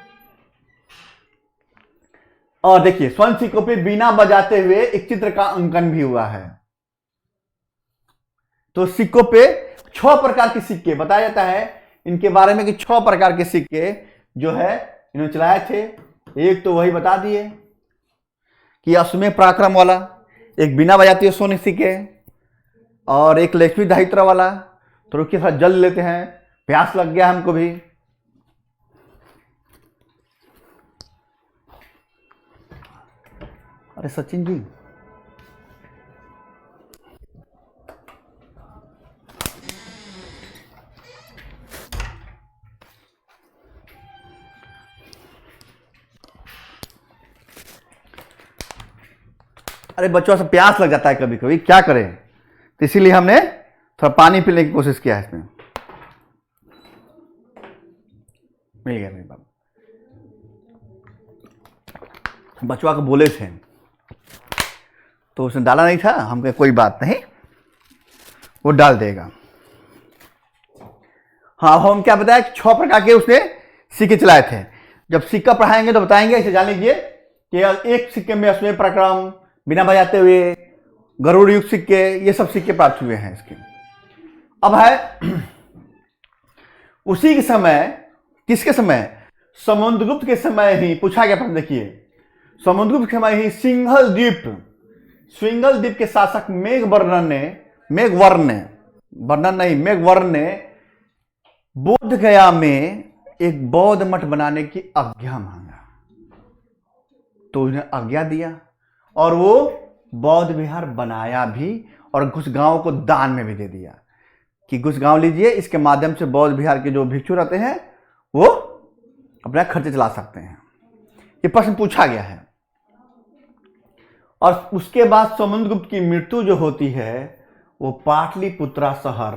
S1: और देखिए स्वर्ण सिक्कों पे बिना बजाते हुए एक चित्र का अंकन भी हुआ है। तो सिक्कों पे 6 प्रकार के सिक्के बताया जाता है इनके बारे में कि 6 प्रकार के सिक्के जो है इन्होंने चलाए थे। एक तो वही बता दिए कि अश्वमेध पराक्रम वाला, एक बिना बजाते हुए सोने सिक्के, और एक लक्ष्मी दहित्रा वाला। तो रुकिए थोड़ा जल लेते हैं, प्यास लग गया हमको भी। अरे सचिन जी, अरे बच्चों से प्यास लग जाता है कभी कभी, क्या करें, तो इसीलिए हमने थोड़ा पानी पीने की कोशिश किया है इसमें। मिल गया मेरे बाप, बचवा को बोले थे तो उसने डाला नहीं था, हम कहे कोई बात नहीं, वो डाल देगा। हाँ, हम क्या बताया कि 6 प्रकार के उसने सिक्के चलाए थे। जब सिक्का पढ़ाएंगे तो बताएंगे। इसे जान लीजिए कि एक सिक्के में अश्वमेध पराक्रम, बिना बजाते हुए, गरुड़ युग सिक्के, ये सब सिक्के प्राप्त हुए हैं इसके। अब है उसी के समय, किसके समय, समुद्रगुप्त के समय ही पूछा गया प्रश्न। देखिए समुद्रगुप्त के समय ही सिंघल द्वीप के शासक मेघवर्ण ने बोध गया में एक बौद्ध मठ बनाने की आज्ञा मांगा। तो उन्हें आज्ञा दिया और वो बौद्ध विहार बनाया भी, और कुछ गांवों को दान में भी दे दिया कि कुछ गांव लीजिए, इसके माध्यम से बौद्ध विहार के जो भिक्षु रहते हैं वो अपना खर्चे चला सकते हैं। ये प्रश्न पूछा गया है। और उसके बाद समुद्रगुप्त की मृत्यु जो होती है वो पाटलिपुत्रा शहर,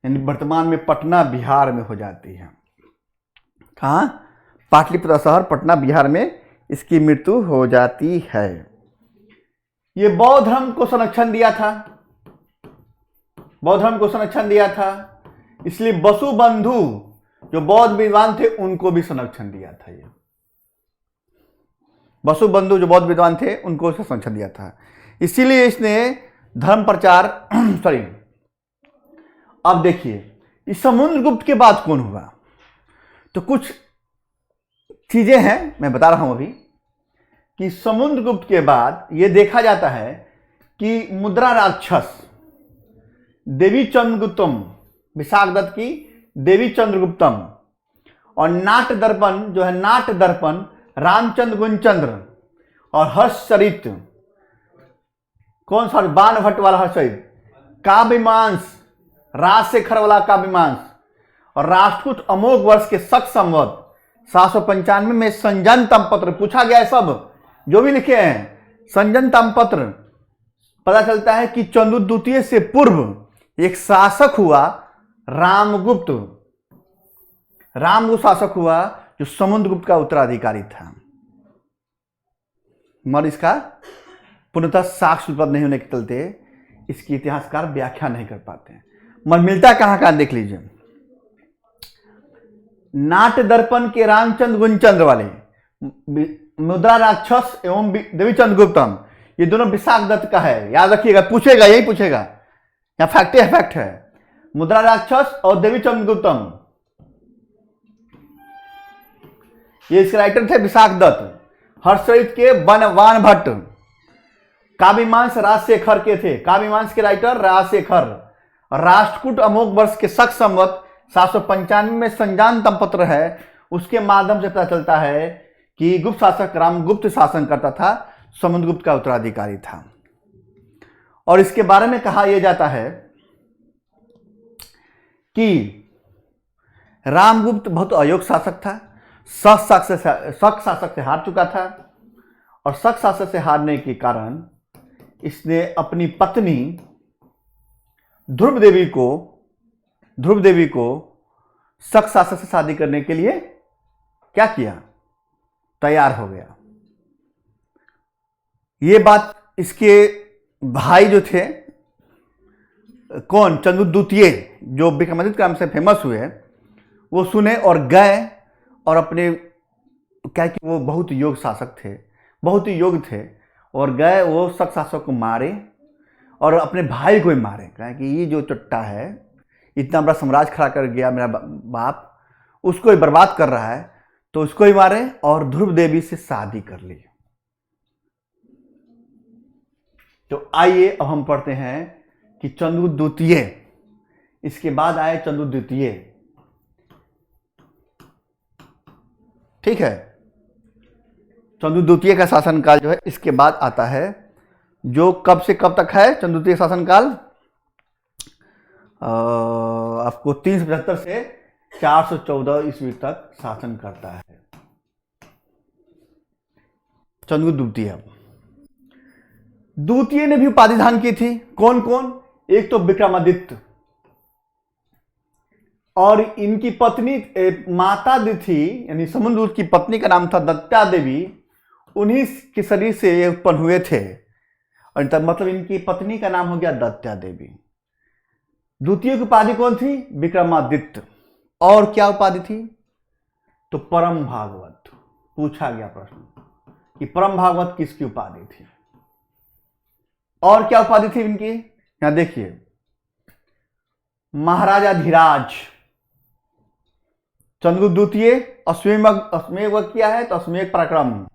S1: यानी वर्तमान में पटना बिहार में हो जाती है। कहाँ? पाटलिपुत्रा शहर पटना बिहार में इसकी मृत्यु हो जाती है। ये बौद्ध धर्म को संरक्षण दिया था, इसलिए वसुबंधु जो बौद्ध विद्वान थे उनको भी संरक्षण दिया था। ये वसुबंधु जो बौद्ध विद्वान थे उनको संरक्षण दिया था, इसीलिए इसने धर्म प्रचार सॉरी। अब देखिए इस समुद्रगुप्त के बाद कौन हुआ, तो कुछ चीजें हैं मैं बता रहा हूं अभी कि समुद्रगुप्त के बाद ये देखा जाता है कि मुद्रा राक्षस देवी चंद्रगुप्तम, विशाख दत्त की देवी चंद्रगुप्तम, और नाट दर्पण जो है नाट दर्पण रामचंद्र गुणचंद्र, और हर्षचरित कौन सा बाणभट्ट वाला हर्षचरित, काव्यमांस राजशेखर वाला काव्यमांस, और राष्ट्रकूट अमोघ वर्ष के शक संवत 795 में संजन तमपत्र पूछा गया है। सब जो भी लिखे हैं संजन तमपत्र, पता चलता है कि चंद्रगुप्त द्वितीय से पूर्व एक शासक हुआ रामगुप्त शासक हुआ जो समुद्रगुप्त का उत्तराधिकारी था, मगर इसका पूर्णतः साक्ष्य उपलब्ध नहीं होने के चलते इसकी इतिहासकार व्याख्या नहीं कर पाते हैं। मगर मिलता कहां कहां देख लीजिए, नाट दर्पण के रामचंद्र गुणचंद्र वाले, मुद्रा राक्षस एवं देवी चंद्रगुप्तम, ये दोनों विशाख दत्त का है। याद रखिएगा, पूछेगा, यही पूछेगा, या फैक्ट है। मुद्रा राक्षस और देवी चंद्रगुप्तम ये इसके राइटर थे विशाख दत्त। हर्षचरित के वान भट्ट, काव्यमांस राजशेखर के थे, काव्यमांस के राइटर राजशेखर। राष्ट्रकूट अमोघ वर्ष के शक संवत 795 में संजान तमपत्र है, उसके माध्यम से पता चलता है कि गुप्त शासक रामगुप्त शासन करता था, समुद्रगुप्त का उत्तराधिकारी था। और इसके बारे में कहा यह जाता है कि रामगुप्त बहुत अयोग्य शासक था, शक शासक से हार चुका था, और शक शासक से हारने के कारण इसने अपनी पत्नी ध्रुव देवी को शक शासक से शादी करने के लिए क्या किया, तैयार हो गया। ये बात इसके भाई जो थे, कौन, चंद्रगुप्त द्वितीय, जो विक्रमादित्य के नाम से फेमस हुए, वो सुने और गए और अपने, क्या कि वो बहुत योग्य शासक थे, बहुत ही योग्य थे, और गए वो शक शासक को मारे और अपने भाई को ही मारे। कहा कि ये जो चट्टा है, इतना बड़ा साम्राज्य खड़ा कर गया मेरा बाप, उसको ही बर्बाद कर रहा है, तो उसको ही मारे और ध्रुव देवी से शादी कर ली। तो आइए अब हम पढ़ते हैं कि चंद्रगुप्त द्वितीय, इसके बाद आए चंद्रगुप्त द्वितीय। ठीक है, चंद्रगुप्त द्वितीय का शासनकाल जो है इसके बाद आता है, जो कब से कब तक है चंद्रगुप्त द्वितीय शासनकाल, आपको 375 से 414 ईस्वी तक शासन करता है चंद्रगुप्त द्वितीय। द्वितीय ने भी उपाधि धारण की थी। कौन कौन? एक तो विक्रमादित्य, और इनकी पत्नी माता दी थी, यानी समुद्रदूत की पत्नी का नाम था दत्ता देवी, उन्हीं के शरीर से ये उत्पन्न हुए थे, और तब मतलब इनकी पत्नी का नाम हो गया दत्ता देवी। द्वितीय की उपाधि कौन थी? विक्रमादित्य। और क्या उपाधि थी? तो परम भागवत। पूछा गया प्रश्न कि परम भागवत किसकी उपाधि थी। और क्या उपाधि थी इनकी? यहां देखिए, महाराजा धीराज। चंद्रगुप्त द्वितीय अश्वमेव किया है, तो अश्वमेध पराक्रम,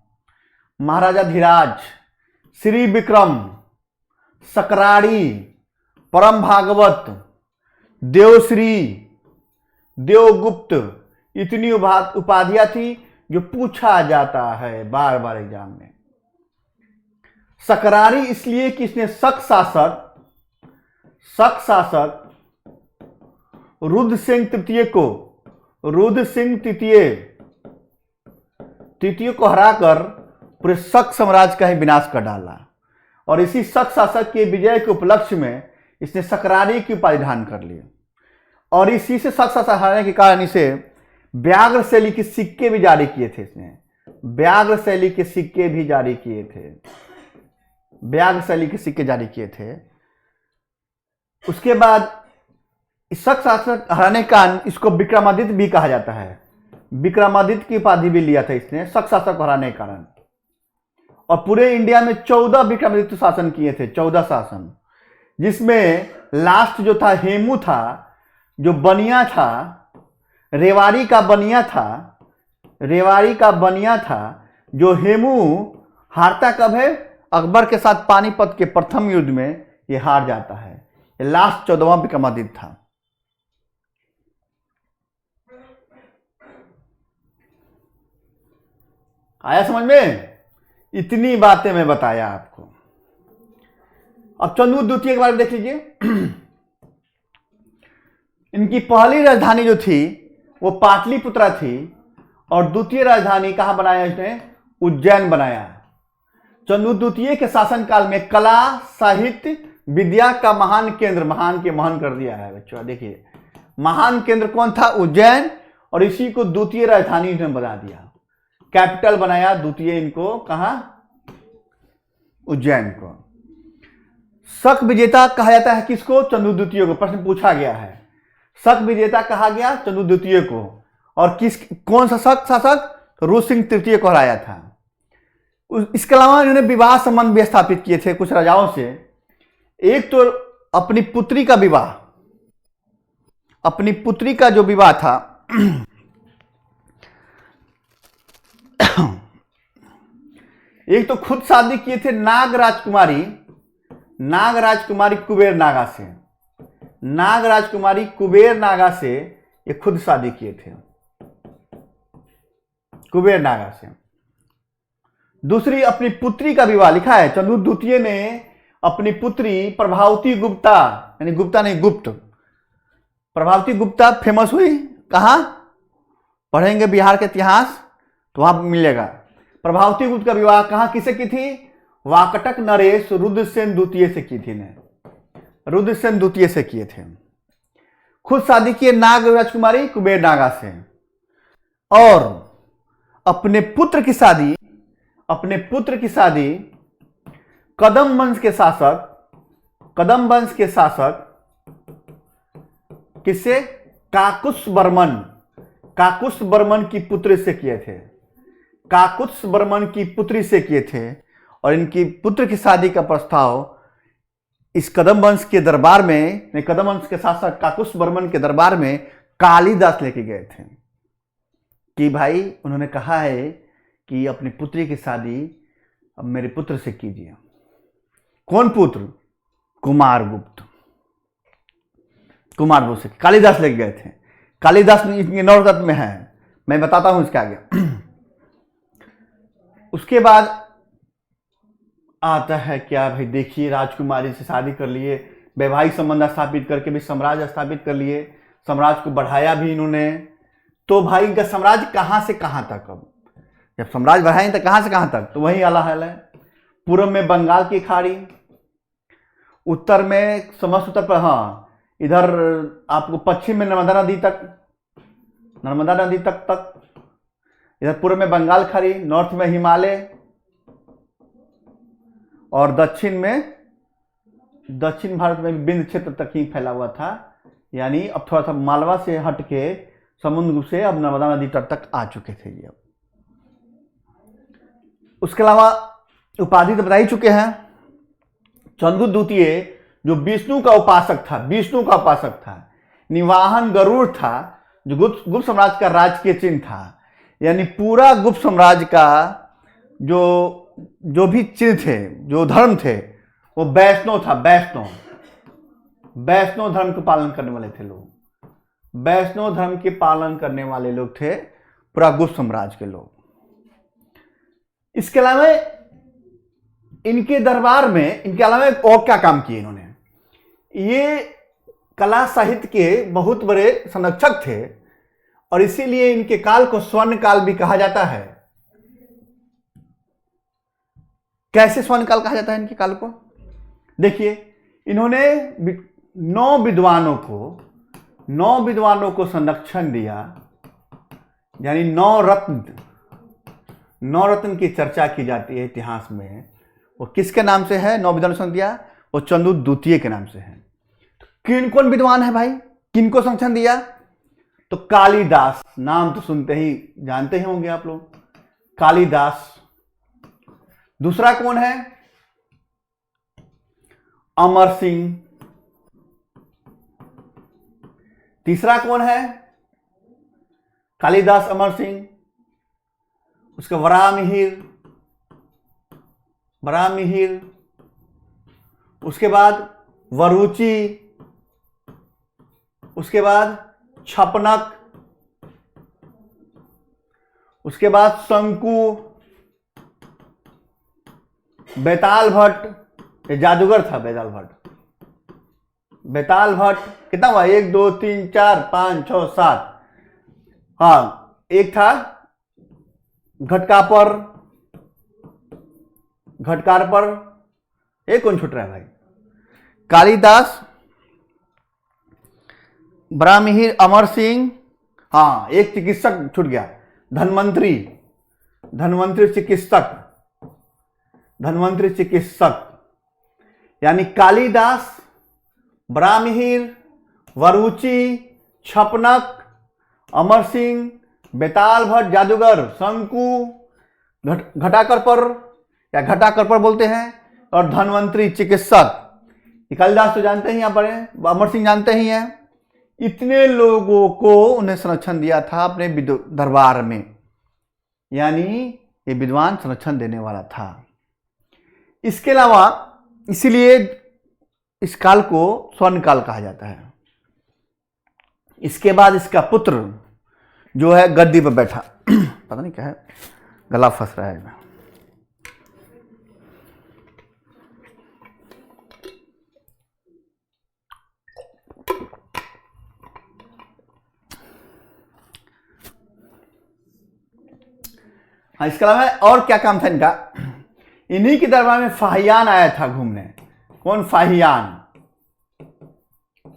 S1: महाराजा धीराज, श्री विक्रम, सकराड़ी, परम भागवत, देवश्री, देवगुप्त, इतनी उपाधियां थी जो पूछा जाता है बार बार एग्जाम में। सकरारी इसलिए कि इसने शक शासक रुद्र सिंह तृतीय को हराकर पूरे शक साम्राज्य का ही विनाश कर डाला, और इसी शक शासक के विजय के उपलक्ष्य में इसने सकरारी की उपाधि धारण कर ली, और इसी से शक शासक हराने के कारण इसे व्याघ्र शैली के सिक्के भी जारी किए थे। इसने व्याघ्र शैली के सिक्के भी जारी किए थे, व्याघ्र शैली के सिक्के जारी किए थे। उसके बाद शक शासक हराने का इसको विक्रमादित्य भी कहा जाता है। विक्रमादित्य की उपाधि भी लिया था इसने शक शासक हराने के कारण। और पूरे इंडिया में 14 विक्रमादित्य शासन किए थे, 14 शासन, जिसमें लास्ट जो था हेमू था, जो बनिया था, रेवाड़ी का बनिया था, जो हेमू हारता कब है? अकबर के साथ पानीपत के प्रथम युद्ध में ये हार जाता है। ये लास्ट 14वां विक्रमादित्य था। आया समझ में? इतनी बातें मैं बताया आपको। अब चंद्रगुप्त द्वितीय के बारे में देख लीजिए। इनकी पहली राजधानी जो थी वो पाटलिपुत्रा थी, और द्वितीय राजधानी कहां बनाया इसने? उज्जैन बनाया। चंद्रगुप्त द्वितीय के शासनकाल में कला, साहित्य, विद्या का महान केंद्र, महान के महान कर दिया है बच्चों। देखिए, महान केंद्र कौन था? उज्जैन, और इसी को द्वितीय राजधानी इन्होंने बना दिया, कैपिटल बनाया द्वितीय इनको। कहां? उज्जैन को। शक विजेता कहा जाता है किसको? चंद्रगुप्त द्वितीय को। प्रश्न पूछा गया है, शक विजेता कहा गया चंद्रगुप्त द्वितीय को। और कौन सा शक शासक? रुद्र सिंह तृतीय को हराया था। इसके अलावा इन्होंने विवाह संबंध भी स्थापित किए थे कुछ राजाओं से। एक तो अपनी पुत्री का विवाह, अपनी पुत्री का जो विवाह था एक तो खुद शादी किए थे नाग राजकुमारी कुबेर नागा से। नाग राजकुमारी कुबेर नागा से ये खुद शादी किए थे, कुबेर नागा से। दूसरी अपनी पुत्री का विवाह, लिखा है चंद्रगुप्त द्वितीय ने अपनी पुत्री प्रभावती गुप्ता, यानी गुप्ता नहीं गुप्त, प्रभावती गुप्ता फेमस हुई। कहां पढ़ेंगे बिहार के इतिहास तो वहां मिलेगा। प्रभावती गुप्त का विवाह कहां किसे की थी? वाकटक नरेश रुद्रसेन द्वितीय से की थी ने, रुद्रसेन द्वितीय से किए थे। खुद शादी किए नाग राजकुमारी कुबेर नागा से, और अपने पुत्र की शादी कदम वंश के शासक किससे? काकुस बर्मन की पुत्री से किए थे। काकुस बर्मन की पुत्री से किए थे, और इनकी पुत्र की शादी का प्रस्ताव इस कदम वंश के दरबार में, कदम वंश के शासक काकुस बर्मन के दरबार में कालिदास लेके गए थे कि भाई, उन्होंने कहा है कि अपनी पुत्री की शादी अब मेरे पुत्र से कीजिए। कौन पुत्र? कुमारगुप्त से कालिदास लेके गए थे। कालिदास नवरत्न में है, मैं बताता हूं इसके आगे। उसके बाद आता है क्या भाई, देखिए, राजकुमारी से शादी कर लिए, वैवाहिक संबंध स्थापित करके भी साम्राज्य स्थापित कर लिए, साम्राज्य को बढ़ाया भी इन्होंने। तो भाई इनका साम्राज्य कहां से कहां तक? अब जब साम्राज्य बढ़ाए तो कहां से कहां तक? तो वही आला हाल है। पूर्व में बंगाल की खाड़ी, उत्तर में समस्त उत्तर पर, हाँ, इधर आपको पश्चिम में नर्मदा नदी तक, इधर पूर्व में बंगाल खाड़ी, नॉर्थ में हिमालय, और दक्षिण भारत में विंध्य क्षेत्र तक ही फैला हुआ था। यानी अब थोड़ा सा मालवा से हट के समुद्र से अब नर्मदा नदी तट तक आ चुके थे ये। उसके अलावा उपाधि तो बता ही चुके हैं। चंद्रगुप्त द्वितीय जो विष्णु का उपासक था, निवाहन गरुड़ था, जो गुप्त साम्राज्य का राजकीय चिन्ह था। यानी पूरा गुप्त साम्राज्य का जो भी चिन्ह थे, जो धर्म थे, वो वैष्णव था। वैष्णव धर्म का पालन करने वाले थे लोग, वैष्णव धर्म के पालन करने वाले लोग थे पूरा गुप्त साम्राज्य के लोग। इसके अलावा इनके दरबार में, इनके अलावा और क्या काम किए इन्होंने? ये कला साहित्य के बहुत बड़े संरक्षक थे, और इसीलिए इनके काल को स्वर्ण काल भी कहा जाता है। कैसे स्वर्ण काल कहा जाता है इनके काल को? देखिए, इन्होंने 9 विद्वानों को संरक्षण दिया। यानी 9 रत्न की चर्चा की जाती है इतिहास में। वो किसके नाम से है? 9 विद्वानों ने दिया, वो चंद्रगुप्त द्वितीय के नाम से है। कौन विद्वान है भाई? किनको संरक्षण दिया? तो कालिदास, नाम तो सुनते ही जानते ही होंगे आप लोग, कालिदास। दूसरा कौन है? अमर सिंह। तीसरा कौन है? कालिदास, अमर सिंह। उसका वराहमिहिर। उसके बाद वरुचि, उसके बाद छपनक, उसके बाद शंकु, बेताल भट्ट, ये जादूगर था बेताल भट्ट। कितना हुआ? 1 2 3 4 5 6 7। हाँ, एक था घटकार पर। एक कौन छूट रहा है भाई? कालिदास, वराहमिहिर, अमर सिंह। हाँ, एक चिकित्सक छूट गया, धन्वंतरी चिकित्सक। यानी कालिदास, वराहमिहिर, वरुचि, छपनक, अमर सिंह, बेताल भट्ट जादूगर, शंकु, घटाकर पर बोलते हैं, और धन्वंतरी चिकित्सक। कालिदास तो जानते ही, यहाँ पर अमर सिंह जानते ही हैं। इतने लोगों को उन्हें संरक्षण दिया था अपने दरबार में। यानी ये विद्वान संरक्षण देने वाला था। इसके अलावा इसीलिए इस काल को स्वर्ण काल कहा जाता है। इसके बाद इसका पुत्र जो है गद्दी पर बैठा, पता नहीं क्या है, गला फंस रहा है। हाँ, इसके अलावा और क्या काम था इनका? इन्हीं के दरबार में फाहियान आया था घूमने। कौन? फाहियान।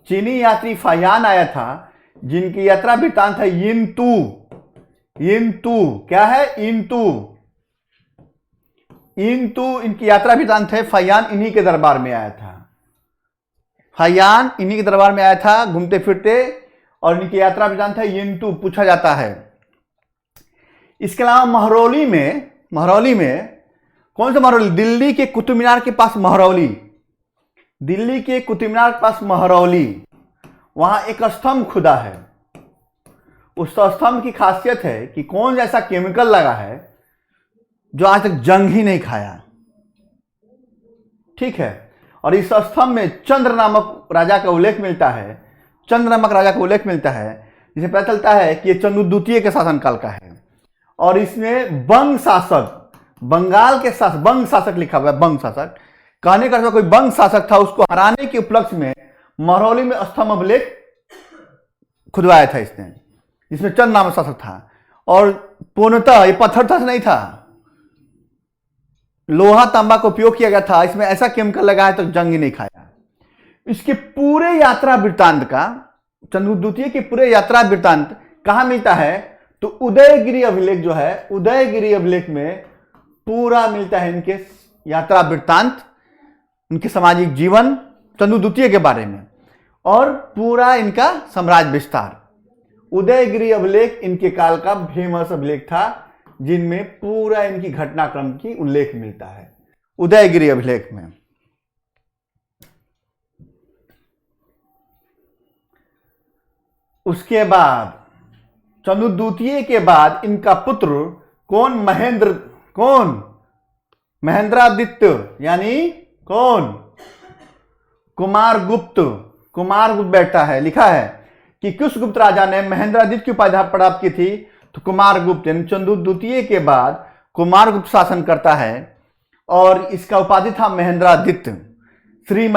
S1: चीनी यात्री फाहियान आया था, जिनकी यात्रा वृत्तांत है यिंतु। यिंतु क्या है? इंतु। इंतु इनकी यात्रा वृत्तांत है। फाहियान इन्हीं के दरबार में आया था। फाहियान इन्हीं के दरबार में आया था घूमते फिरते, और इनकी यात्रा वृत्तांत है यिंतु पूछा जाता है। इसके अलावा महरौली में कौन सा महरौली? दिल्ली के कुतुब मीनार के पास महरौली। दिल्ली के कुतुब मीनार के पास महरौली, वहां एक स्तंभ खुदा है। उस स्तंभ की खासियत है कि कौन ऐसा केमिकल लगा है जो आज तक जंग ही नहीं खाया। ठीक है। और इस स्तंभ में चंद्र नामक राजा का उल्लेख मिलता है। चंद्र नामक राजा का उल्लेख मिलता है, जिसे पता चलता है कि यह चंद्रगुप्त द्वितीय के शासनकाल का है। और इसमें बंग शासक, बंगाल के शासक, बंग शासक लिखा हुआ है। बंग शासक कहने का कोई बंग शासक था, उसको हराने के उपलक्ष्य में महरौली में स्तंभ अभिलेख खुदवाया था इसने, जिसमें चंद्र नामक शासक था। और पूर्णतः ये पत्थर था नहीं था, लोहा तांबा का उपयोग किया गया था। इसमें ऐसा केमिकल लगा है तो जंग ही नहीं खाया। इसके पूरे यात्रा वृत्तांत का, चंद्रगुप्त द्वितीय के पूरे यात्रा वृत्तांत कहां मिलता है? तो उदयगिरि अभिलेख जो है, उदयगिरि अभिलेख में पूरा मिलता है इनके यात्रा वृत्तांत, इनके सामाजिक जीवन, चंद्रगुप्त द्वितीय के बारे में, और पूरा इनका साम्राज्य विस्तार। उदयगिरि अभिलेख इनके काल का फेमस अभिलेख था, जिनमें पूरा इनकी घटनाक्रम की उल्लेख मिलता है उदयगिरि अभिलेख में। उसके बाद चंद्रगुप्त द्वितीय के बाद इनका पुत्र महेंद्रादित्य, यानी कौन? कुमारगुप्त। कुमारगुप्त बैठा है। लिखा है कि किस गुप्त राजा ने महेंद्रादित्य की उपाधि प्राप्त की थी? तो कुमारगुप्त। यानी चंद्रगुप्त द्वितीय के बाद कुमारगुप्त शासन करता है, और इसका उपाधि था महेंद्रादित्य। श्री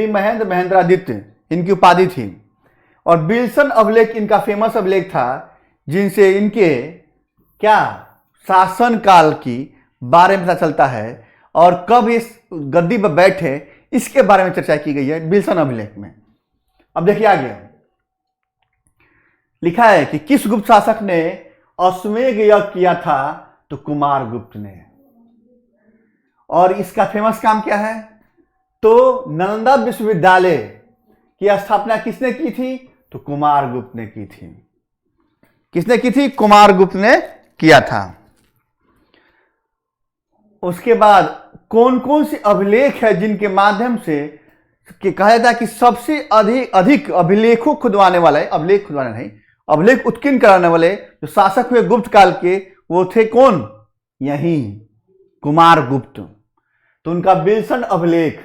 S1: महेंद्रादित्य इनकी उपाधि थी। और बिल्सन अभिलेख इनका फेमस अभिलेख था, जिनसे इनके क्या शासन काल की बारे में पता चलता है, और कब इस गद्दी पर बैठे इसके बारे में चर्चा की गई है बिल्सन अभिलेख में। अब देखिए आगे लिखा है कि किस गुप्त शासक ने अश्वमेध यज्ञ किया था? तो कुमारगुप्त ने। और इसका फेमस काम क्या है? तो नालंदा विश्वविद्यालय की स्थापना किसने की थी? तो कुमारगुप्त ने की थी। किसने की थी? कुमारगुप्त ने किया था। उसके बाद कौन कौन से अभिलेख है जिनके माध्यम से कहा जाता है कि सबसे अधिक अभिलेखों खुदवाने वाले, अभिलेख उत्कीर्ण कराने वाले जो शासक हुए गुप्त काल के, वो थे कौन? यही कुमारगुप्त। तो उनका बिल्सन अभिलेख,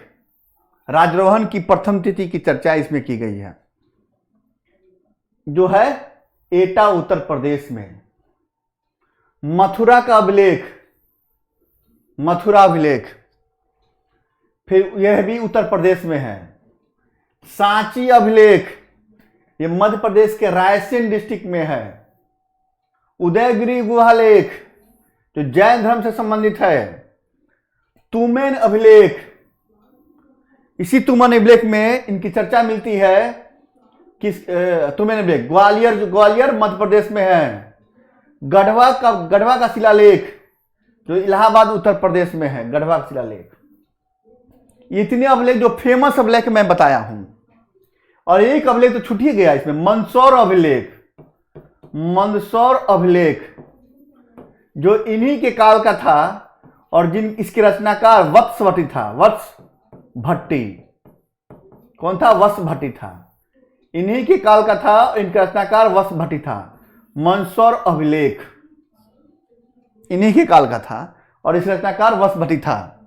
S1: राजरोहन की प्रथम तिथि की चर्चा इसमें की गई है, जो है एटा उत्तर प्रदेश में। मथुरा का अभिलेख, मथुरा अभिलेख, फिर यह भी उत्तर प्रदेश में है। सांची अभिलेख, यह मध्य प्रदेश के रायसेन डिस्ट्रिक्ट में है। उदयगिरि गुहालेख, जो जैन धर्म से संबंधित है। तुमेन अभिलेख, इसी तुमेन अभिलेख में इनकी चर्चा मिलती है। किस तुमेन अभिलेख? ग्वालियर मध्य प्रदेश में है। गढ़वा का शिलालेख, जो इलाहाबाद उत्तर प्रदेश में है, गढ़वा का शिलालेख। इतने अभिलेख जो फेमस अभिलेख मैं बताया हूं। और एक अभिलेख तो छूट ही गया इसमें, मंदसौर अभिलेख, जो इन्हीं के काल का था, और जिन इसके रचनाकार वत्स भट्टी। कौन था? वत्स भट्टी था। इन्हीं के काल का था, इनका रचनाकार वत्स भट्टी था। मंदसौर अभिलेख इन्हीं के काल का था, और इस रचनाकार वत्स भट्टी था।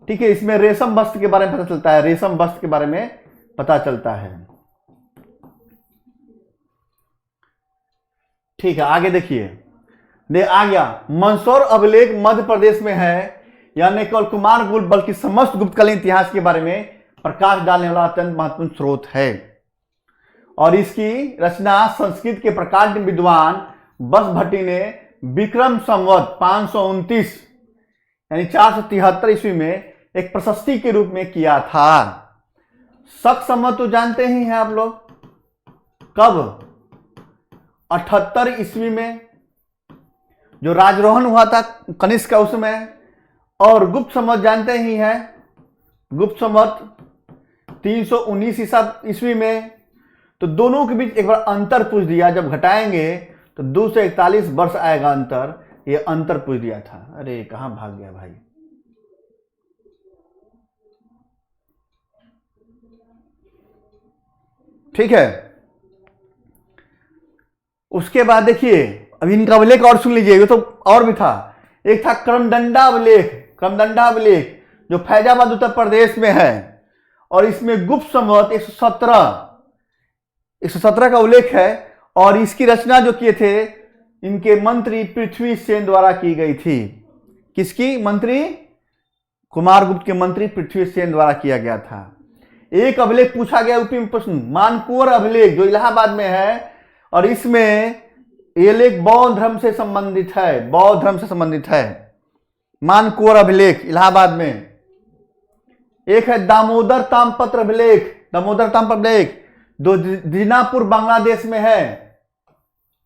S1: ठीक है। इसमें रेशम वस्त्र के बारे में पता चलता है, रेशम वस्त्र के बारे में पता चलता है। ठीक है, आगे देखिए। आ गया मंदसौर अभिलेख मध्य प्रदेश में है, यानी केवल कुमारगुप्त बल्कि समस्त गुप्तकालीन इतिहास के बारे में प्रकाश डालने वाला अत्यंत महत्वपूर्ण स्रोत है। और इसकी रचना संस्कृत के प्रकांड विद्वान वत्स भट्टी ने विक्रम संवत 529 यानी 473 ईस्वी में एक प्रशस्ति के रूप में किया था। शक संवत तो जानते ही हैं आप लोग, कब? 78 ईस्वी में जो राजरोहण हुआ था कनिष्क का उसमें। और गुप्त संवत जानते ही हैं, गुप्त संवत 319 ईस्वी में। तो दोनों के बीच एक बार अंतर पूछ दिया, जब घटाएंगे तो 241 वर्ष आएगा अंतर, ये अंतर पूछ दिया था। अरे कहां भाग गया भाई? ठीक है, उसके बाद देखिए, अभी इनका अभिलेख और सुन लीजिए, ये तो और भी था। एक था क्रमदंडा अभिलेख, क्रमदंडा अभिलेख जो फैजाबाद उत्तर प्रदेश में है, और इसमें गुप्त संवत 117 का उल्लेख है। और इसकी रचना जो किए थे इनके मंत्री पृथ्वी सेन द्वारा की गई थी। किसकी मंत्री? कुमारगुप्त के मंत्री पृथ्वी सेन द्वारा किया गया था। एक अभिलेख पूछा गया यूपी में प्रश्न, मानकुंवर अभिलेख जो इलाहाबाद में है, और इसमें ये लेख बौद्ध धर्म से संबंधित है, बौद्ध धर्म से संबंधित है। मानकुंवर अभिलेख इलाहाबाद में। एक है दामोदर ताम्रपत्र अभिलेख, दामोदर ताम्रपत्र अभिलेख जो दीनापुर बांग्लादेश में है।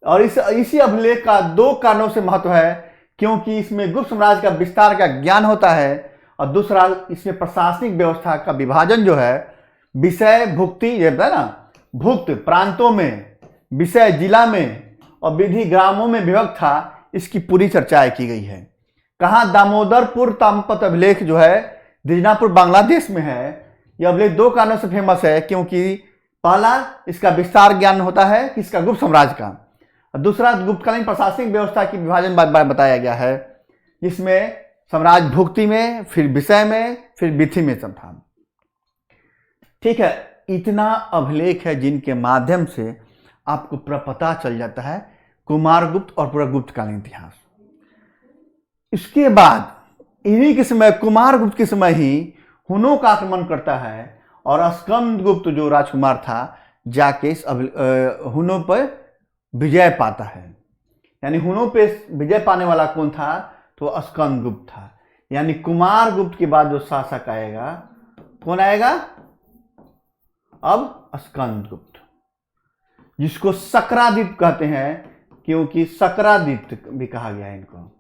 S1: और इसी अभिलेख का दो कारणों से महत्व है, क्योंकि इसमें गुप्त साम्राज्य का विस्तार का ज्ञान होता है, और दूसरा इसमें प्रशासनिक व्यवस्था का विभाजन जो है, विषय भुक्ति, ये बताया ना, भुक्त प्रांतों में, विषय जिला में और विधि ग्रामों में विभक्त था, इसकी पूरी चर्चा की गई है। कहाँ? दामोदरपुर ताम्रपत्र अभिलेख जो है दीनापुर बांग्लादेश में है। यह अभिलेख दो कारणों से फेमस है, क्योंकि पहला इसका विस्तार ज्ञान होता है किसका? गुप्त साम्राज्य का। और दूसरा गुप्तकालीन प्रशासनिक व्यवस्था की विभाजन बताया गया है, जिसमें साम्राज्य भुक्ति में, फिर विषय में, फिर विधि में सब था। ठीक है, इतना अभिलेख है जिनके माध्यम से आपको पूरा पता चल जाता है कुमारगुप्त और पूरा गुप्तकालीन इतिहास। इसके बाद इन्हीं के समय, कुमारगुप्त के समय ही हुनों का आक्रमण करता है, और स्कंदगुप्त जो राजकुमार था जाके हुनों पर विजय पाता है। यानी हुनों पे विजय पाने वाला कौन था? तो स्कंदगुप्त था। यानी कुमारगुप्त के बाद जो शासक आएगा, कौन आएगा? अब स्कंदगुप्त, जिसको सक्रादित्य कहते हैं, क्योंकि सक्रादित्य भी कहा गया है इनको।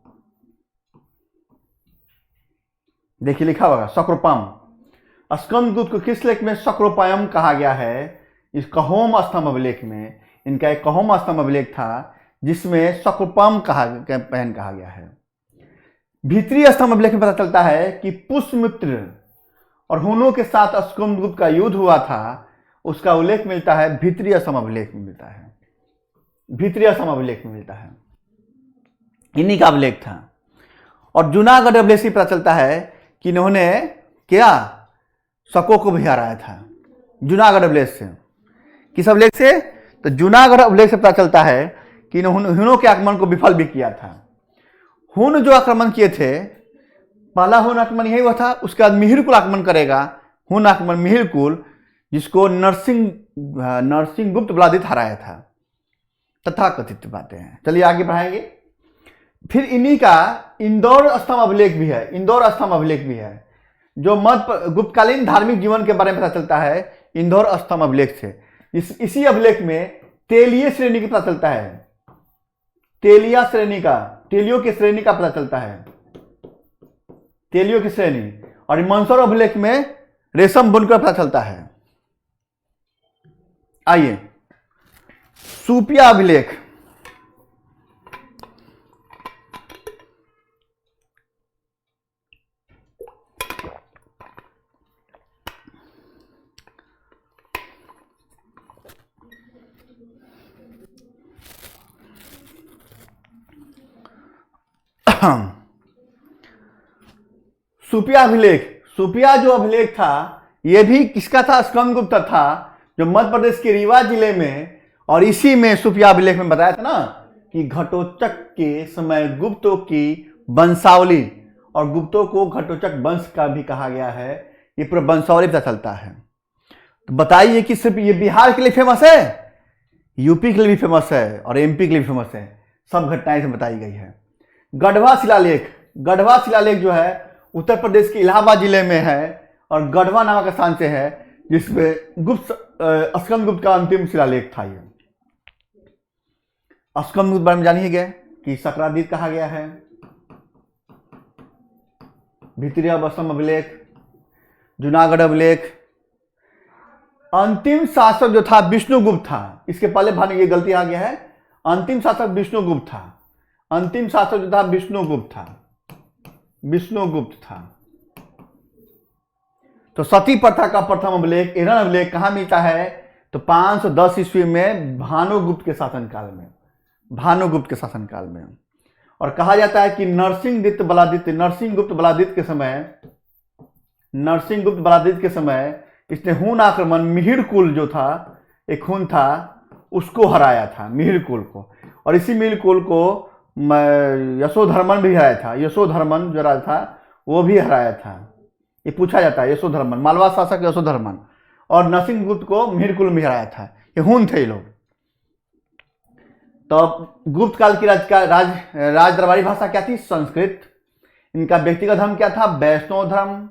S1: देखिए लिखा होगा सक्रोपम। स्कंदगुप्त को किस लेख में सक्रोपयम कहा गया है? इस कहोम स्तंभ अभिलेख में। इनका एक कहोम स्तंभ अभिलेख था जिसमें सक्रोपम कहा गया है। भीतरी स्तंभ अभिलेख में पता चलता है कि पुष्यमित्र और हुनों के साथ स्कंदगुप्त का युद्ध हुआ था, उसका उल्लेख मिलता है भीतरी स्तंभ अभिलेख में मिलता है, भीतरी स्तंभ अभिलेख में मिलता है। इन्हीं का अभिलेख था। और जूनागढ़ अभिलेख से पता चलता है कि इन्होंने क्या शकों को भी हराया था, जूनागढ़ अभिलेख से। किस अभिलेख से? तो जूनागढ़ अभिलेख से पता चलता है कि इन्होंने हुनों के आक्रमण को विफल भी किया था। हुन जो आक्रमण किए थे, पहला हुन आक्रमण यही हुआ था, उसके बाद मिहिर कुल आक्रमण करेगा, हुन आक्रमण मिहिर कुल, जिसको नरसिंह गुप्त बलादित हराया था। तथा कथित बातें हैं। चलिए आगे बढ़ाएंगे। फिर इन्हीं का इंदौर स्तंभ अभिलेख भी है, इंदौर स्तंभ अभिलेख भी है, जो मध्य गुप्तकालीन धार्मिक जीवन के बारे में पता चलता है इंदौर स्तंभ अभिलेख से। इसी अभिलेख में तेलीय श्रेणी की पता चलता है, तेलिया श्रेणी का, तेलियों की श्रेणी का पता चलता है, तेलियों की श्रेणी। और मंदसौर अभिलेख में रेशम बुनकर पता चलता है। आइए सुपिया अभिलेख। सुपिया अभिलेख, सुपिया जो अभिलेख था यह भी किसका था? स्कंदगुप्त था, जो मध्य प्रदेश के रीवा जिले में। और इसी में सुपिया अभिलेख में बताया था ना कि घटोत्कच के समय गुप्तों की वंशावली, और गुप्तों को घटोत्कच वंश का भी कहा गया है, ये पूरा वंशावली पता चलता है। तो बताइए कि सिर्फ ये बिहार के लिए फेमस है, यूपी के लिए भी फेमस है और एमपी के लिए भी फेमस है। सब घटनाएं से बताई गई है। गढ़वा शिलालेख, गढ़वा शिलालेख जो है उत्तर प्रदेश के इलाहाबाद जिले में है और गढ़वा नामक स्थान से है, जिसमें स्कंदगुप्त का अंतिम शिलालेख था। ये स्कंदगुप्त बारे में जानिए गए कि सकरादीप कहा गया है, भित्रिया असम अभिलेख, जूनागढ़ अभिलेख। अंतिम शासक जो था विष्णुगुप्त था, इसके पहले भाग ये गलती आ गया है, अंतिम शासक विष्णुगुप्त था। अंतिम शासक जो था विष्णुगुप्त था। तो सती प्रथा का प्रथम अभिलेख, एरन अभिलेख कहां मिलता है? तो 510 ईस्वी में भानुगुप्त के शासनकाल में। और कहा जाता है कि नरसिंहगुप्त बलादित्य के समय इसने हून आक्रमण मिहिर कुल जो था, एक हून था, उसको हराया था, मिहिर कुल को। और इसी मिहिर कुल को यशोधर्मन भी हराया था। यशोधर्मन जो राजा था वो भी हराया था, ये पूछा जाता है। यशोधर्मन, मालवा शासक यशोधर्मन, और नरसिंहगुप्त को मिहिर कुल में हराया था। ये हून थे ये लोग। तो गुप्त काल की राज दरबारी भाषा क्या थी? संस्कृत। इनका व्यक्तिगत धर्म क्या था? वैष्णव धर्म।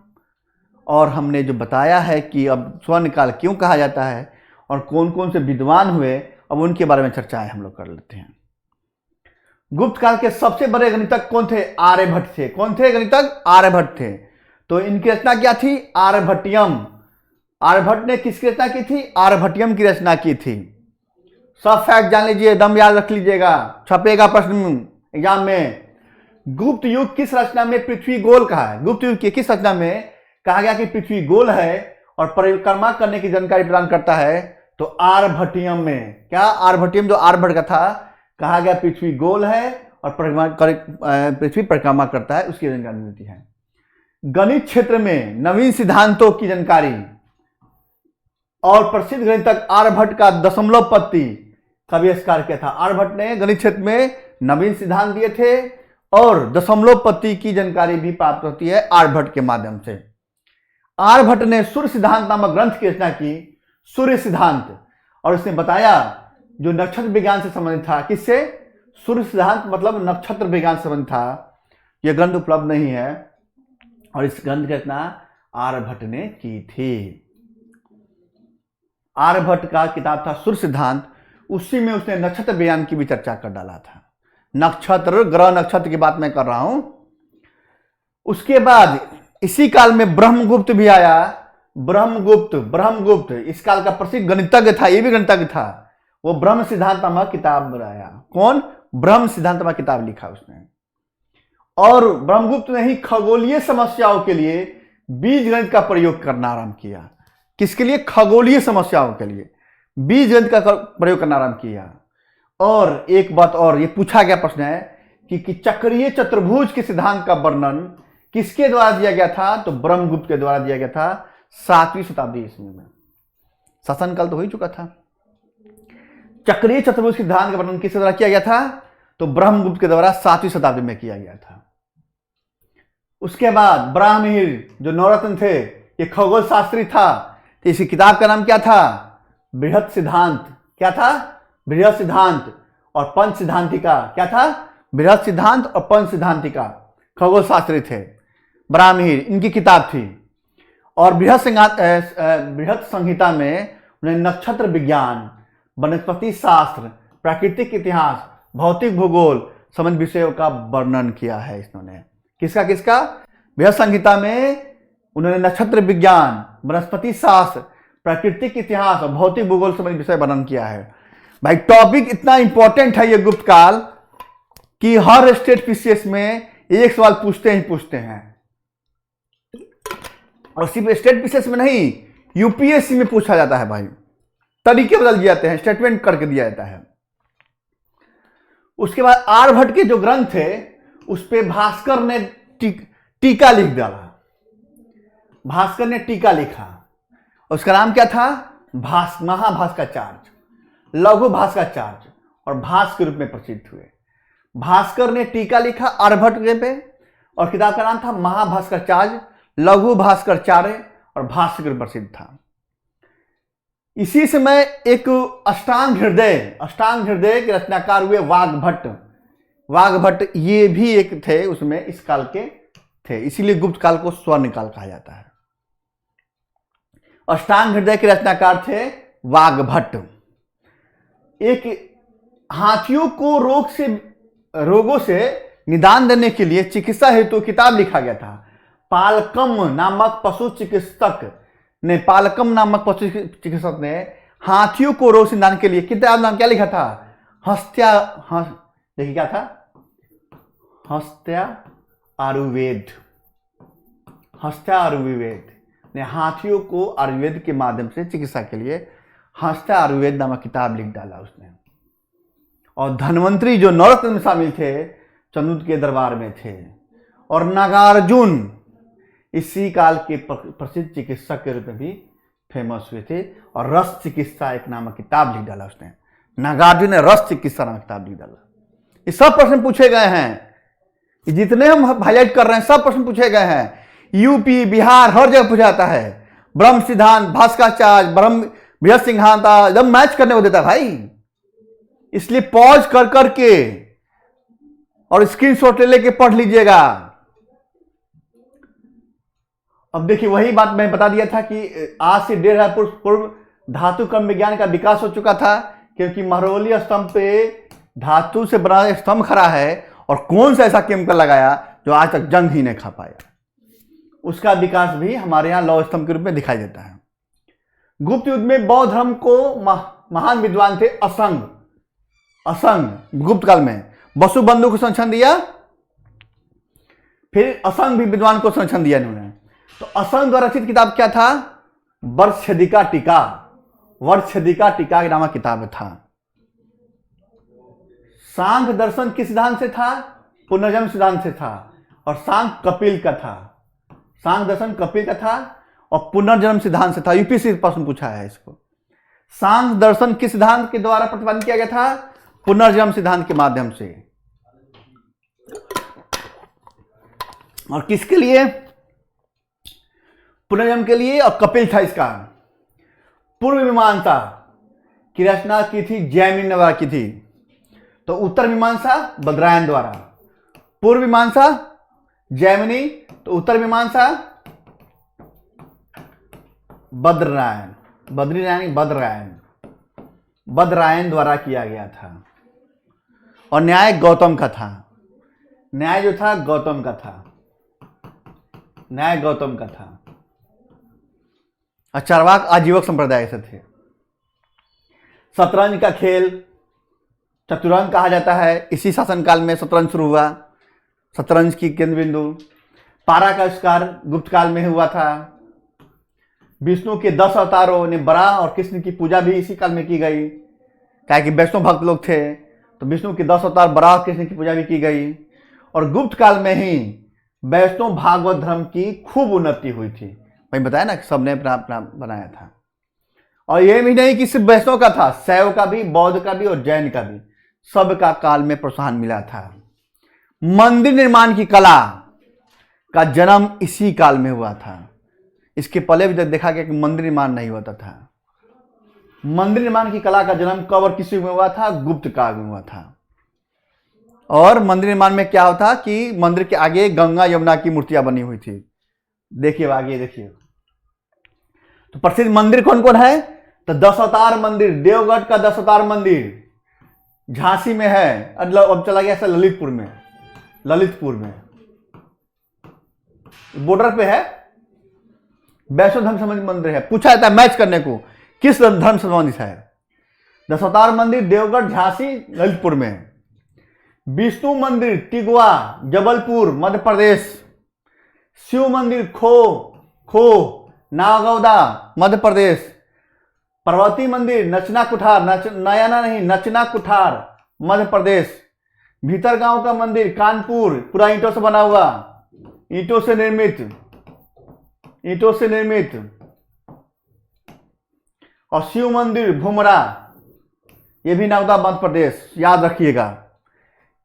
S1: और हमने जो बताया है कि अब स्वर्ण काल क्यों कहा जाता है और कौन कौन से विद्वान हुए, अब उनके बारे में चर्चाएं हम लोग कर लेते हैं। गुप्त काल के सबसे बड़े गणितज्ञ कौन थे? आर्यभट्ट थे। कौन थे गणितज्ञ? आर्यभट्ट थे। तो इनकी रचना क्या थी? आर्यभट्टियम। आर्यभट्ट ने किसकी रचना की थी? आर्यभट्टियम की रचना की थी। सब फैक्ट जान लीजिए, दम याद रख लीजिएगा, छपेगा प्रश्न एग्जाम में। गुप्त युग किस रचना में पृथ्वी गोल कहा है? गुप्त युग की किस रचना में कहा गया कि पृथ्वी गोल है और परिक्रमा करने की जानकारी प्रदान करता है? तो आर्यभट्टियम में। क्या? आर्यभट्टियम जो आर्यभट्ट का था, कहा गया पृथ्वी गोल है और पृथ्वी परिक्रमा करता है, उसकी जानकारी मिलती है। गणित क्षेत्र में नवीन सिद्धांतों की जानकारी और प्रसिद्ध गणितज्ञ आर्यभट्ट का दशमलव पत्ती का भी आविष्कार किया था। आर्यभट्ट ने गणित क्षेत्र में नवीन सिद्धांत दिए थे और दशमलव पत्ती की जानकारी भी प्राप्त होती है आर्यभट्ट के माध्यम से। आर्यभट्ट ने सूर्य सिद्धांत नामक ग्रंथ की रचना की, सूर्य सिद्धांत। और इसने बताया जो नक्षत्र विज्ञान से संबंधित था। किससे? सूर्य सिद्धांत मतलब नक्षत्र विज्ञान से संबंधित था। यह ग्रंथ उपलब्ध नहीं है और इस ग्रंथ की रचना आर्यभट्ट ने की थी। आर्यभट्ट का किताब था सूर्य सिद्धांत, उसी में उसने नक्षत्र विज्ञान की भी चर्चा कर डाला था। नक्षत्र, ग्रह नक्षत्र की बात मैं कर रहा हूं। उसके बाद इसी काल में ब्रह्मगुप्त भी आया। ब्रह्मगुप्त इस काल का प्रसिद्ध गणितज्ञ था, ये भी गणितज्ञ था। वो ब्रह्म सिद्धांत नामक किताब बनाया। कौन? ब्रह्म सिद्धांत नामक किताब लिखा उसने। और ब्रह्मगुप्त ने ही खगोलीय समस्याओं के लिए बीज गणित का प्रयोग करना आरंभ किया। किसके लिए? खगोलीय समस्याओं के लिए बीज गणित का प्रयोग करना आरंभ किया। और एक बात और, ये पूछा गया प्रश्न है कि चक्रीय चतुर्भुज के सिद्धांत का वर्णन किसके द्वारा दिया गया था? तो ब्रह्मगुप्त के द्वारा दिया गया था 7वीं शताब्दी ईस्वी में। शासनकाल तो हो ही चुका था। चक्रीय चतुर्भुज सिद्धांत का वर्णन किसके द्वारा किया गया था? तो ब्रह्मगुप्त के द्वारा 7वीं शताब्दी में किया गया था। उसके बाद ब्राह्मण जो नवरत्न थे, ये खगोल शास्त्री था। तो इसी किताब का नाम क्या था? बृहत सिद्धांत। क्या था? बृहत सिद्धांत। और पंच सिद्धांतिका। क्या था? बृहत सिद्धांत और पंच सिद्धांतिका। खगोल शास्त्री थे ब्राह्मण, इनकी किताब थी। और बृहत संहिता में उन्हें नक्षत्र विज्ञान, वनस्पति शास्त्र, प्राकृतिक इतिहास, भौतिक भूगोल संबंधित विषयों का वर्णन किया है इन्होंने। किसका? बृहत संहिता में उन्होंने नक्षत्र विज्ञान, वनस्पति शास्त्र, प्राकृतिक इतिहास और भौतिक भूगोल संबंधित विषय वर्णन किया है। भाई टॉपिक इतना इंपॉर्टेंट है ये गुप्त काल कि हर स्टेट पीसीएस में एक सवाल पूछते हैं। और सिर्फ स्टेट पीसीएस में नहीं, यूपीएससी में पूछा जाता है। भाई तरीके बदल दिए जाते हैं, स्टेटमेंट करके दिया जाता है। उसके बाद आर्यभट्ट के जो ग्रंथ थे उस पे भास्कर ने टीका लिख डाला। भास्कर ने टीका लिखा, उसका नाम क्या था? महाभास्कराचार्य, लघु भास्कराचार्य और भास के रूप में प्रसिद्ध हुए। भास्कर ने टीका लिखा आर्यभट्ट पे और किताब का नाम था महाभास्कराचार्य, लघु भास्कराचार्य और भाष्य के रूप में प्रसिद्ध था। इसी समय एक अष्टांग हृदय के रचनाकार हुए वाग्भट्ट। वाघभट्ट ये भी एक थे, उसमें इस काल के थे, इसीलिए गुप्त काल को स्वर्ण काल कहा जाता है। अष्टांग हृदय के रचनाकार थे वाघभट्ट। एक हाथियों को रोगों से निदान देने के लिए चिकित्सा हेतु किताब लिखा गया था। पालकम नामक पशु चिकित्सक ने हाथियों को रोग से निदान के लिए किताब नाम क्या लिखा था? देखिए क्या था? हस्त्या आयुर्वेद। हस्त्या आयुर्वेद ने हाथियों को आयुर्वेद के माध्यम से चिकित्सा के लिए हस्त्या आयुर्वेद नामक किताब लिख डाला उसने। और धन्वंतरी जो नवरत्न में शामिल थे, चंद्रगुप्त के दरबार में थे। और नागार्जुन इसी काल के प्रसिद्ध चिकित्सक के रूप में भी फेमस हुए थे। और रस चिकित्सा एक नामक किताब लिख डाला उसने। नागार्जुन ने रस चिकित्सा नामक किताब लिख डाला। ये सब प्रश्न पूछे गए हैं, जितने हम हाईलाइट कर रहे हैं सब प्रश्न पूछे गए हैं। यूपी बिहार हर जगह पूछा जाता है। ब्रह्म सिद्धांत, भास्कराचार्य, बृहद सिंहांता, एकदम मैच करने को देता है भाई। इसलिए पॉज कर करके और स्क्रीनशॉट ले लेके पढ़ लीजिएगा। अब देखिए वही बात मैं बता दिया था कि आज से 1,500 पूर्व धातु क्रम विज्ञान का विकास हो चुका था, क्योंकि महरौली स्तंभ पे धातु से बना स्तंभ खड़ा है और कौन सा ऐसा केमिकल लगाया जो आज तक जंग ही नहीं खा पाया। उसका विकास भी हमारे यहाँ लौह स्तंभ के रूप में दिखाई देता है। गुप्त युग में बौद्ध धर्म को महान विद्वान थे असंग गुप्त काल में वसुबंधु को संरक्षण दिया, फिर असंग भी विद्वान को संरक्षण दिया इन्होंने। तो असंग द्वारा रचित किताब क्या था? वर्षछेदिका टीका। वर्षछेदिका टीका नामक किताब था। सांख्य दर्शन किस सिद्धांत से था? पुनर्जन्म सिद्धांत से था। और सांख्य कपिल का था। सांख्य दर्शन कपिल का था और पुनर्जन्म सिद्धांत से था। यूपीएससी प्रश्न पूछा है इसको। सांख्य दर्शन किस सिद्धांत के द्वारा प्रतिपादन किया गया था? पुनर्जन्म सिद्धांत के माध्यम से। और किसके लिए? पुनर्जन्म के लिए। और कपिल था इसका। पूर्व मीमांसा की रचना की थी जैमिनी द्वारा की थी। तो उत्तर मीमांसा बद्रायन द्वारा। पूर्व मीमांसा जैमिनी, तो उत्तर मीमांसा बद्रायन। बद्रायन द्वारा किया गया था। और न्याय गौतम का था। न्याय जो था गौतम का था। न्याय गौतम का था। चार्वाक आजीवक संप्रदाय से थे। शतरंज का खेल चतुरंग कहा जाता है। इसी शासनकाल में शतरंज शुरू हुआ। शतरंज की केंद्र बिंदु। पारा का आविष्कार गुप्त काल में हुआ था। विष्णु के 10 अवतारों ने वराह और कृष्ण की पूजा भी इसी काल में की गई। क्या कि वैष्णव भक्त लोग थे, तो विष्णु के 10 अवतार वराह और कृष्ण की पूजा भी की गई। और गुप्त काल में ही वैष्णव भागवत धर्म की खूब उन्नति हुई थी। भाई बताया ना कि सबने अपना अपना बनाया था। और ये भी नहीं कि सिर्फ वैष्णव का था, शैव का भी, बौद्ध का भी और जैन का भी, सबका काल में प्रोत्साहन मिला था। मंदिर निर्माण की कला का जन्म इसी काल में हुआ था। इसके पहले भी देखा गया कि मंदिर निर्माण नहीं होता था। मंदिर निर्माण की कला का जन्म कब और किस युग में हुआ था? गुप्त काल में हुआ था। और मंदिर निर्माण में क्या होता कि मंदिर के आगे गंगा यमुना की मूर्तियां बनी हुई थी। देखिए आगे देखिए। तो प्रसिद्ध मंदिर कौन कौन है? तो 10 अवतार मंदिर, देवगढ़ का 10 अवतार मंदिर झांसी में है। अब चला गया ऐसा ललितपुर में बॉर्डर पे है। वैष्णव धर्म संबंधित मंदिर है। पूछा जाता है मैच करने को किस धर्म संबंधित है। 10 अवतार मंदिर देवगढ़, झांसी, ललितपुर में। विष्णु मंदिर टिगवा, जबलपुर, मध्य प्रदेश। शिव मंदिर खो नागौदा, मध्य प्रदेश। पार्वती मंदिर नचना कुठार, मध्य प्रदेश। भीतरगांव का मंदिर कानपुर, पूरा ईंटों से बना हुआ, ईंटों से निर्मित। और शिव मंदिर भुमरा, ये भी नागौदा, मध्य प्रदेश। याद रखिएगा,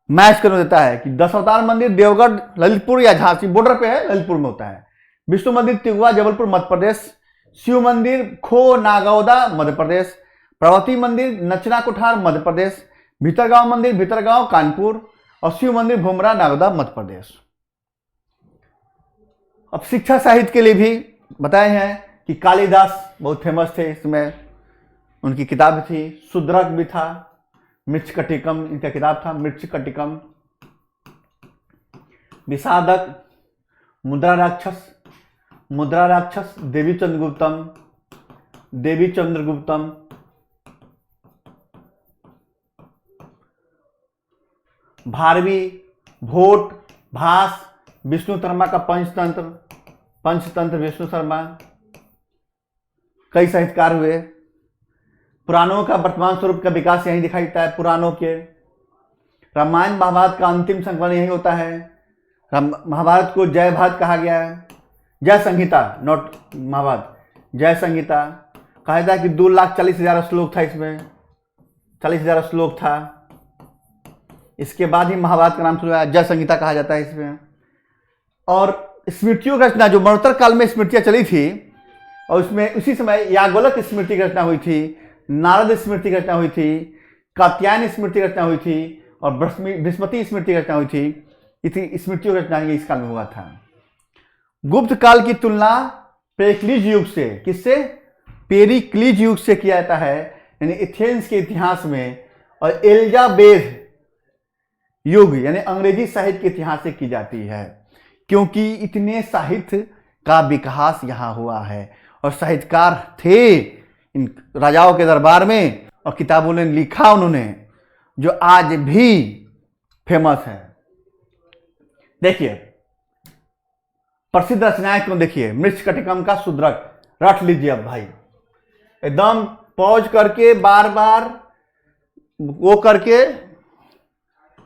S1: मैच करने देता है कि 10 अवतार मंदिर देवगढ़, ललितपुर या झांसी बॉर्डर पे है, ललितपुर में होता है। विष्णु मंदिर तिगुआ, जबलपुर, मध्य प्रदेश। शिव मंदिर खो नागौदा, मध्य प्रदेश। पार्वती मंदिर नचना कुठार, मध्य प्रदेश। भीतरगांव मंदिर भीतरगांव, कानपुर। और शिव मंदिर भूमरा, नागदा, मध्य प्रदेश। अब शिक्षा साहित्य के लिए भी बताए हैं कि कालिदास बहुत फेमस थे, इसमें उनकी किताब थी। शूद्रक भी था, मृच्छकटिकम इनका किताब था, मृच्छकटिकम। विषादक, मुद्रा राक्षस, देवी चंद्रगुप्तम। भारवी, भोट, भास, विष्णु शर्मा का पंचतंत्र विष्णु शर्मा। कई साहित्यकार हुए। पुराणों का वर्तमान स्वरूप का विकास यहीं दिखाई देता है। पुराणों के रामायण महाभारत का अंतिम संकलन यही होता है। महाभारत को जय भारत कहा गया है, जय संहिता, नॉट महाभारत, जय संहिता। कहा जाता है कि 2,40,000 श्लोक था इसमें, 40,000 श्लोक था। इसके बाद ही महाभारत का नाम शुरू हुआ, जय संहिता कहा जाता है इसमें। और स्मृतियों की रचना जो मरणोत्तर काल में स्मृतियां चली थी, और उसमें उसी समय याज्ञवल्क्य की स्मृति की रचना हुई थी, नारद स्मृति की रचना हुई थी, कात्यायन स्मृति की रचना हुई थी, और बृहस्पति स्मृति की रचना हुई थी। इतनी स्मृतियों की रचना इस काल में हुआ था। गुप्त काल की तुलना पेरिक्लीज युग से, किससे? पेरिक्लीज युग से किया जाता है, यानी एथेंस के इतिहास में, और एलिजाबेथ युग यानी अंग्रेजी साहित्य के इतिहास से की जाती है, क्योंकि इतने साहित्य का विकास यहां हुआ है और साहित्यकार थे इन राजाओं के दरबार में, और किताबों ने लिखा उन्होंने, जो आज भी फेमस है। देखिए प्रसिद्ध रचनाएं क्यों, देखिए मृच्छकटिकम का शूद्रक, रट लीजिए अब भाई, एकदम पॉज करके बार बार वो करके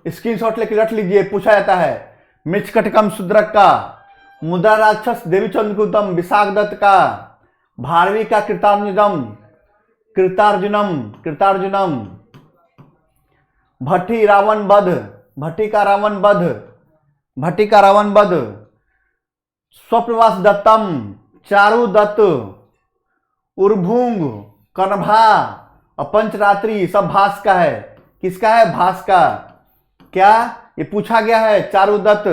S1: स्क्रीनशॉट लेके रट लीजिए। पूछा जाता है मृच्छकटिकम शूद्रक का, मुद्रा राक्षस देवी चंद्रगुप्तम विशाखदत्त का, भारवी का कृतार्जुनम, भट्टी का रावण वध, स्वप्नवास दत्तम, चारु दत्त, उर्भुंग, कनभा और पंचरात्रि सब भास का है। किसका है? भास का। क्या ये पूछा गया है? चारु दत्त,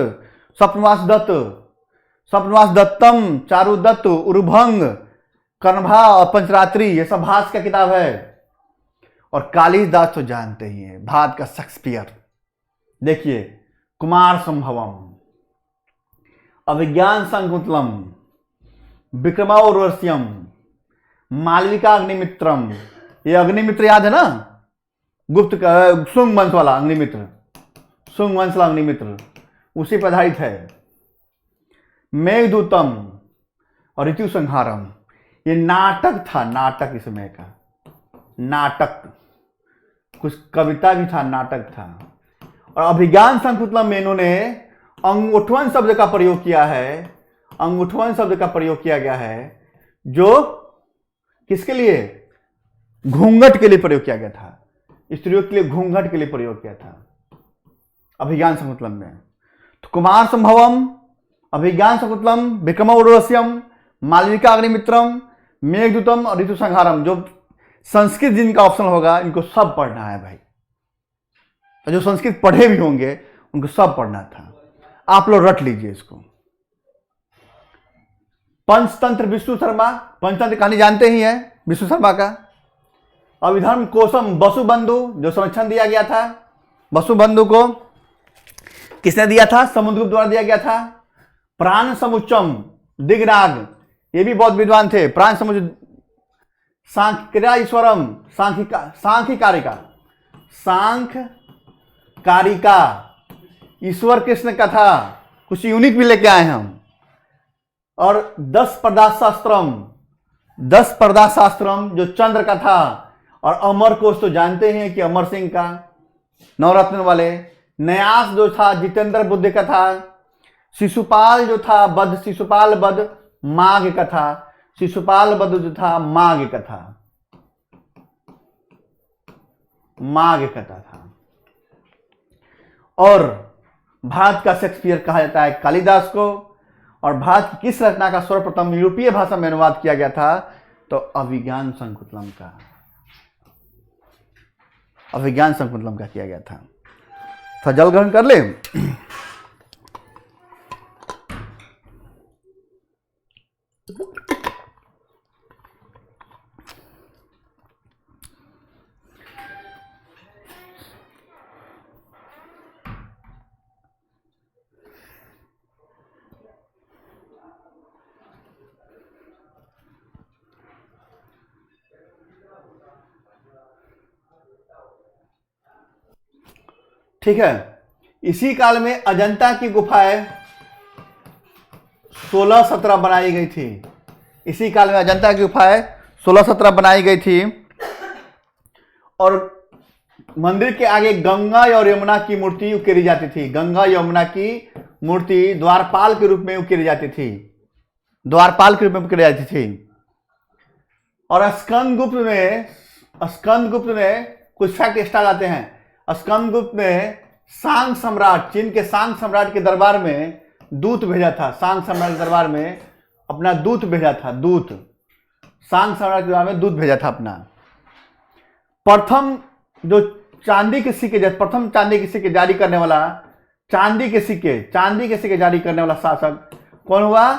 S1: स्वप्नवास दत्तम, चारु दत्त, उर्भंग, कनभा और पंचरात्रि, ये सब भास का किताब है। और कालिदास तो जानते ही हैं, भारत का शेक्सपियर। देखिए कुमार संभवम, अभिज्ञान शाकुंतलम, विक्रमोर्वशीयम, मालविका अग्निमित्रम। ये अग्निमित्र याद है ना, गुप्त शुंग वंश वाला अग्निमित्र, उसी पर आधारित है। मेघदूतम और ऋतु संहारम, ये नाटक था, नाटक इस समय का नाटक, कुछ कविता भी था, नाटक था। और अभिज्ञान शाकुंतलम में इन्होंने अंगूठवन शब्द का प्रयोग किया है, अंगूठवन शब्द का प्रयोग किया गया है, जो किसके लिए? घूंघट के लिए प्रयोग किया गया था, स्त्रियों के लिए घूंघट के लिए प्रयोग किया था अभिज्ञान शाकुंतलम में। तो कुमार संभवम, अभिज्ञान शाकुंतलम, विक्रमोर्वशीयम, मालविका अग्निमित्रम, मेघदूतम और ऋतु संहारम, जो संस्कृत जिनका ऑप्शन होगा इनको सब पढ़ना है भाई, और जो संस्कृत पढ़े भी होंगे उनको सब पढ़ना था। आप लोग रट लीजिए इसको। पंचतंत्र विष्णु शर्मा, पंचतंत्र कहानी जानते ही है विष्णु शर्मा का। अभिधर्म कोशम वसुबंधु, जो संरक्षण दिया गया था, वसुबंधु को किसने दिया था? समुद्रगुप्त द्वारा दिया गया था। प्राण समुच्चम, दिग्नाग, ये भी बहुत विद्वान थे। प्राण समुच्च, सांख्यकारिका, ईश्वर कृष्ण कथा, कुछ यूनिक भी लेके आए हम। और 10 प्रदास शास्त्रम, जो चंद्र कथा, और अमर कोश तो जानते हैं कि अमर सिंह का, नवरत्न वाले। न्यास जो था जितेंद्र बुद्ध कथा। शिशुपाल जो था शिशुपाल वध माघ कथा, शिशुपाल वध जो था माघ कथा था। और भारत का शेक्सपियर कहा जाता है कालिदास को। और भारत की किस रचना का सर्वप्रथम यूरोपीय भाषा में अनुवाद किया गया था? तो अभिज्ञान शाकुंतलम का किया गया था। थोड़ा जल ग्रहण कर ले। ठीक है, इसी काल में अजंता की गुफाएं 16-17 बनाई गई थी। इसी काल में अजंता की गुफाएं 16-17 बनाई गई थी और मंदिर के आगे गंगा और यमुना की मूर्ति उकेरी जाती थी। गंगा यमुना की मूर्ति द्वारपाल के रूप में उकेरी जाती थी, द्वारपाल के रूप में उकेरी जाती थी। और स्कंदगुप्त ने कुछ फैक्ट एक्स्ट्रा लाते हैं। स्कंदगुप्त ने सांग सम्राट, चीन के सांग सम्राट के दरबार में दूत भेजा था। सांग सम्राट के दरबार में अपना दूत भेजा था। दूत सांग सम्राट के दरबार में दूत भेजा था अपना। प्रथम जो चांदी के सिक्के, प्रथम चांदी के सिक्के जारी करने वाला, चांदी के सिक्के जारी करने वाला शासक कौन हुआ?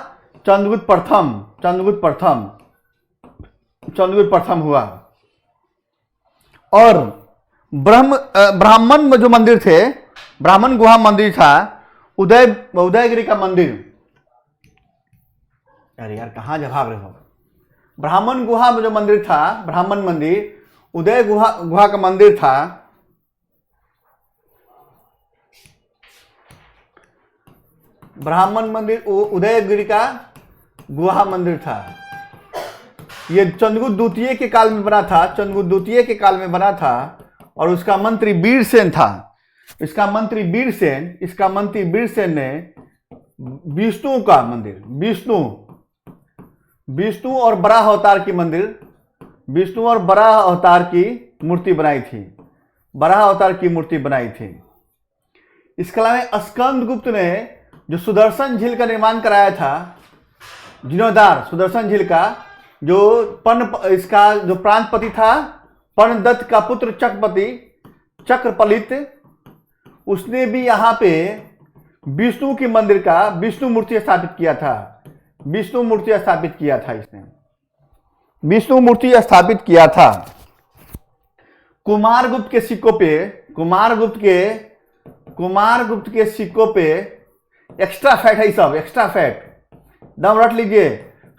S1: चंद्रगुप्त प्रथम हुआ। और ब्राह्मण जो मंदिर थे, ब्राह्मण गुहा मंदिर था, उदयगिरी का मंदिर। अरे यार कहां भाग रहे हो? ब्राह्मण गुहा में जो मंदिर था, ब्राह्मण मंदिर, उदय गुहा का मंदिर था। ब्राह्मण मंदिर उदयगिरी का गुहा मंदिर था। यह चंद्रगुप्त द्वितीय के काल में बना था। चंद्रगुप्त द्वितीय के काल में बना था और उसका मंत्री वीरसेन था। इसका मंत्री वीरसेन ने विष्णु का मंदिर, विष्णु और बराह अवतार की मंदिर, विष्णु और बराह अवतार की मूर्ति बनाई थी। इसके अलावा स्कंदगुप्त ने जो सुदर्शन झील का निर्माण कराया था, जीर्णोद्धार सुदर्शन झील का, इसका जो प्रांतपति था पर्णदत्त का पुत्र चक्रपलित, उसने भी यहाँ पे विष्णु के मंदिर का विष्णु मूर्ति स्थापित किया था। कुमारगुप्त के सिक्कों पे एक्स्ट्रा फैट है, सब एक्स्ट्रा फैट दम रट लीजिए।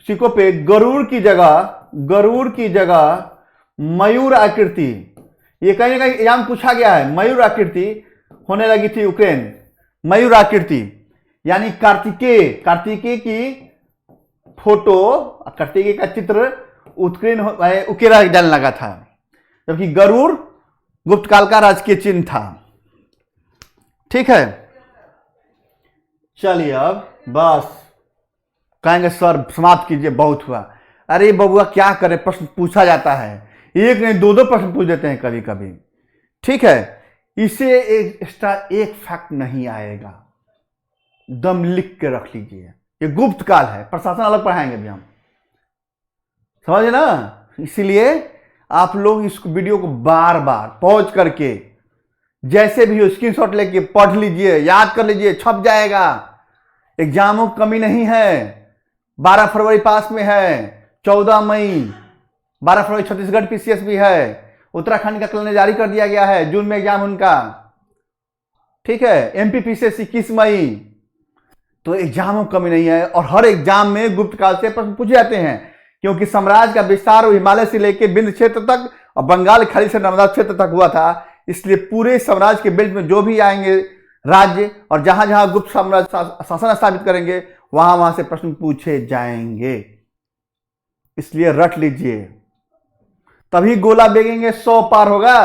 S1: सिक्कों पे गरुड़ की जगह मयूर आकृति, ये कहीं ना कहीं एग्जाम पूछा गया है। मयूर आकृति होने लगी थी यूक्रेन। मयूर आकृति यानी कार्तिकेय की फोटो, कार्तिकेय का चित्र उकेरा डालने लगा था, जबकि गरुड़ गुप्त काल का राजकीय चिन्ह था। ठीक है, चलिए अब बस कहेंगे सर समाप्त कीजिए, बहुत हुआ। अरे बबुआ क्या करें, प्रश्न पूछा जाता है, एक नहीं दो प्रश्न पूछ देते हैं कभी कभी। ठीक है, इसे एक्स्ट्रा एक फैक्ट नहीं आएगा, दम लिख के रख लीजिए। ये गुप्त काल है, प्रशासन अलग पढ़ाएंगे भी हम, समझे ना। इसीलिए आप लोग इस वीडियो को बार बार पॉज करके जैसे भी हो स्क्रीनशॉट लेके पढ़ लीजिए, याद कर लीजिए, छप जाएगा। एग्जामों की कमी नहीं है। 12 फरवरी पास में है, 14 मई, 12 फरवरी छत्तीसगढ़ पीसीएस भी है, उत्तराखंड का कैलेंडर जारी कर दिया गया है, जून में एग्जाम उनका। ठीक है, एमपी पीसीएस 21 मई। तो एग्जामों की कमी नहीं है और हर एग्जाम में गुप्त काल से प्रश्न पूछे जाते हैं, क्योंकि साम्राज्य का विस्तार हिमालय से लेकर बिंद क्षेत्र तक और बंगाल खाड़ी से नर्मदा क्षेत्र तक हुआ था। इसलिए पूरे साम्राज्य के बेल्ट में जो भी आएंगे राज्य और जहां जहां गुप्त साम्राज्य शासन स्थापित करेंगे, वहां से प्रश्न पूछे जाएंगे। इसलिए रट लीजिए, तभी गोला बेगेंगे 100 पार होगा।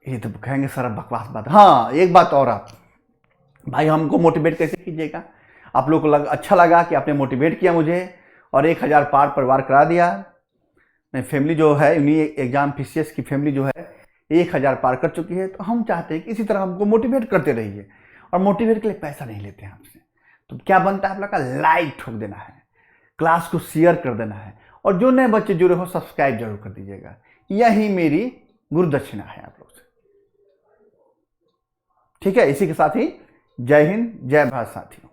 S1: ये तो कहेंगे सर बकवास बात। हाँ, एक बात और, आप भाई हमको मोटिवेट कैसे कीजिएगा। आप लोग को अच्छा लगा कि आपने मोटिवेट किया मुझे और 1000 पार परिवार करा दिया। मैं फैमिली जो है, उन्हीं एग्जाम पीसीएस की फैमिली जो है 1000 पार कर चुकी है। तो हम चाहते हैं कि इसी तरह हमको मोटिवेट करते रहिए, और मोटिवेट के लिए पैसा नहीं लेते हैं आपसे। तो क्या बनता है आप लोग का, लाइक ठोक देना है, क्लास को शेयर कर देना है, और जो नए बच्चे जुड़े हो सब्सक्राइब जरूर कर दीजिएगा। यही मेरी गुरु दक्षिणा है आप लोग से। ठीक है, इसी के साथ ही जय हिंद, जय भारत साथियों।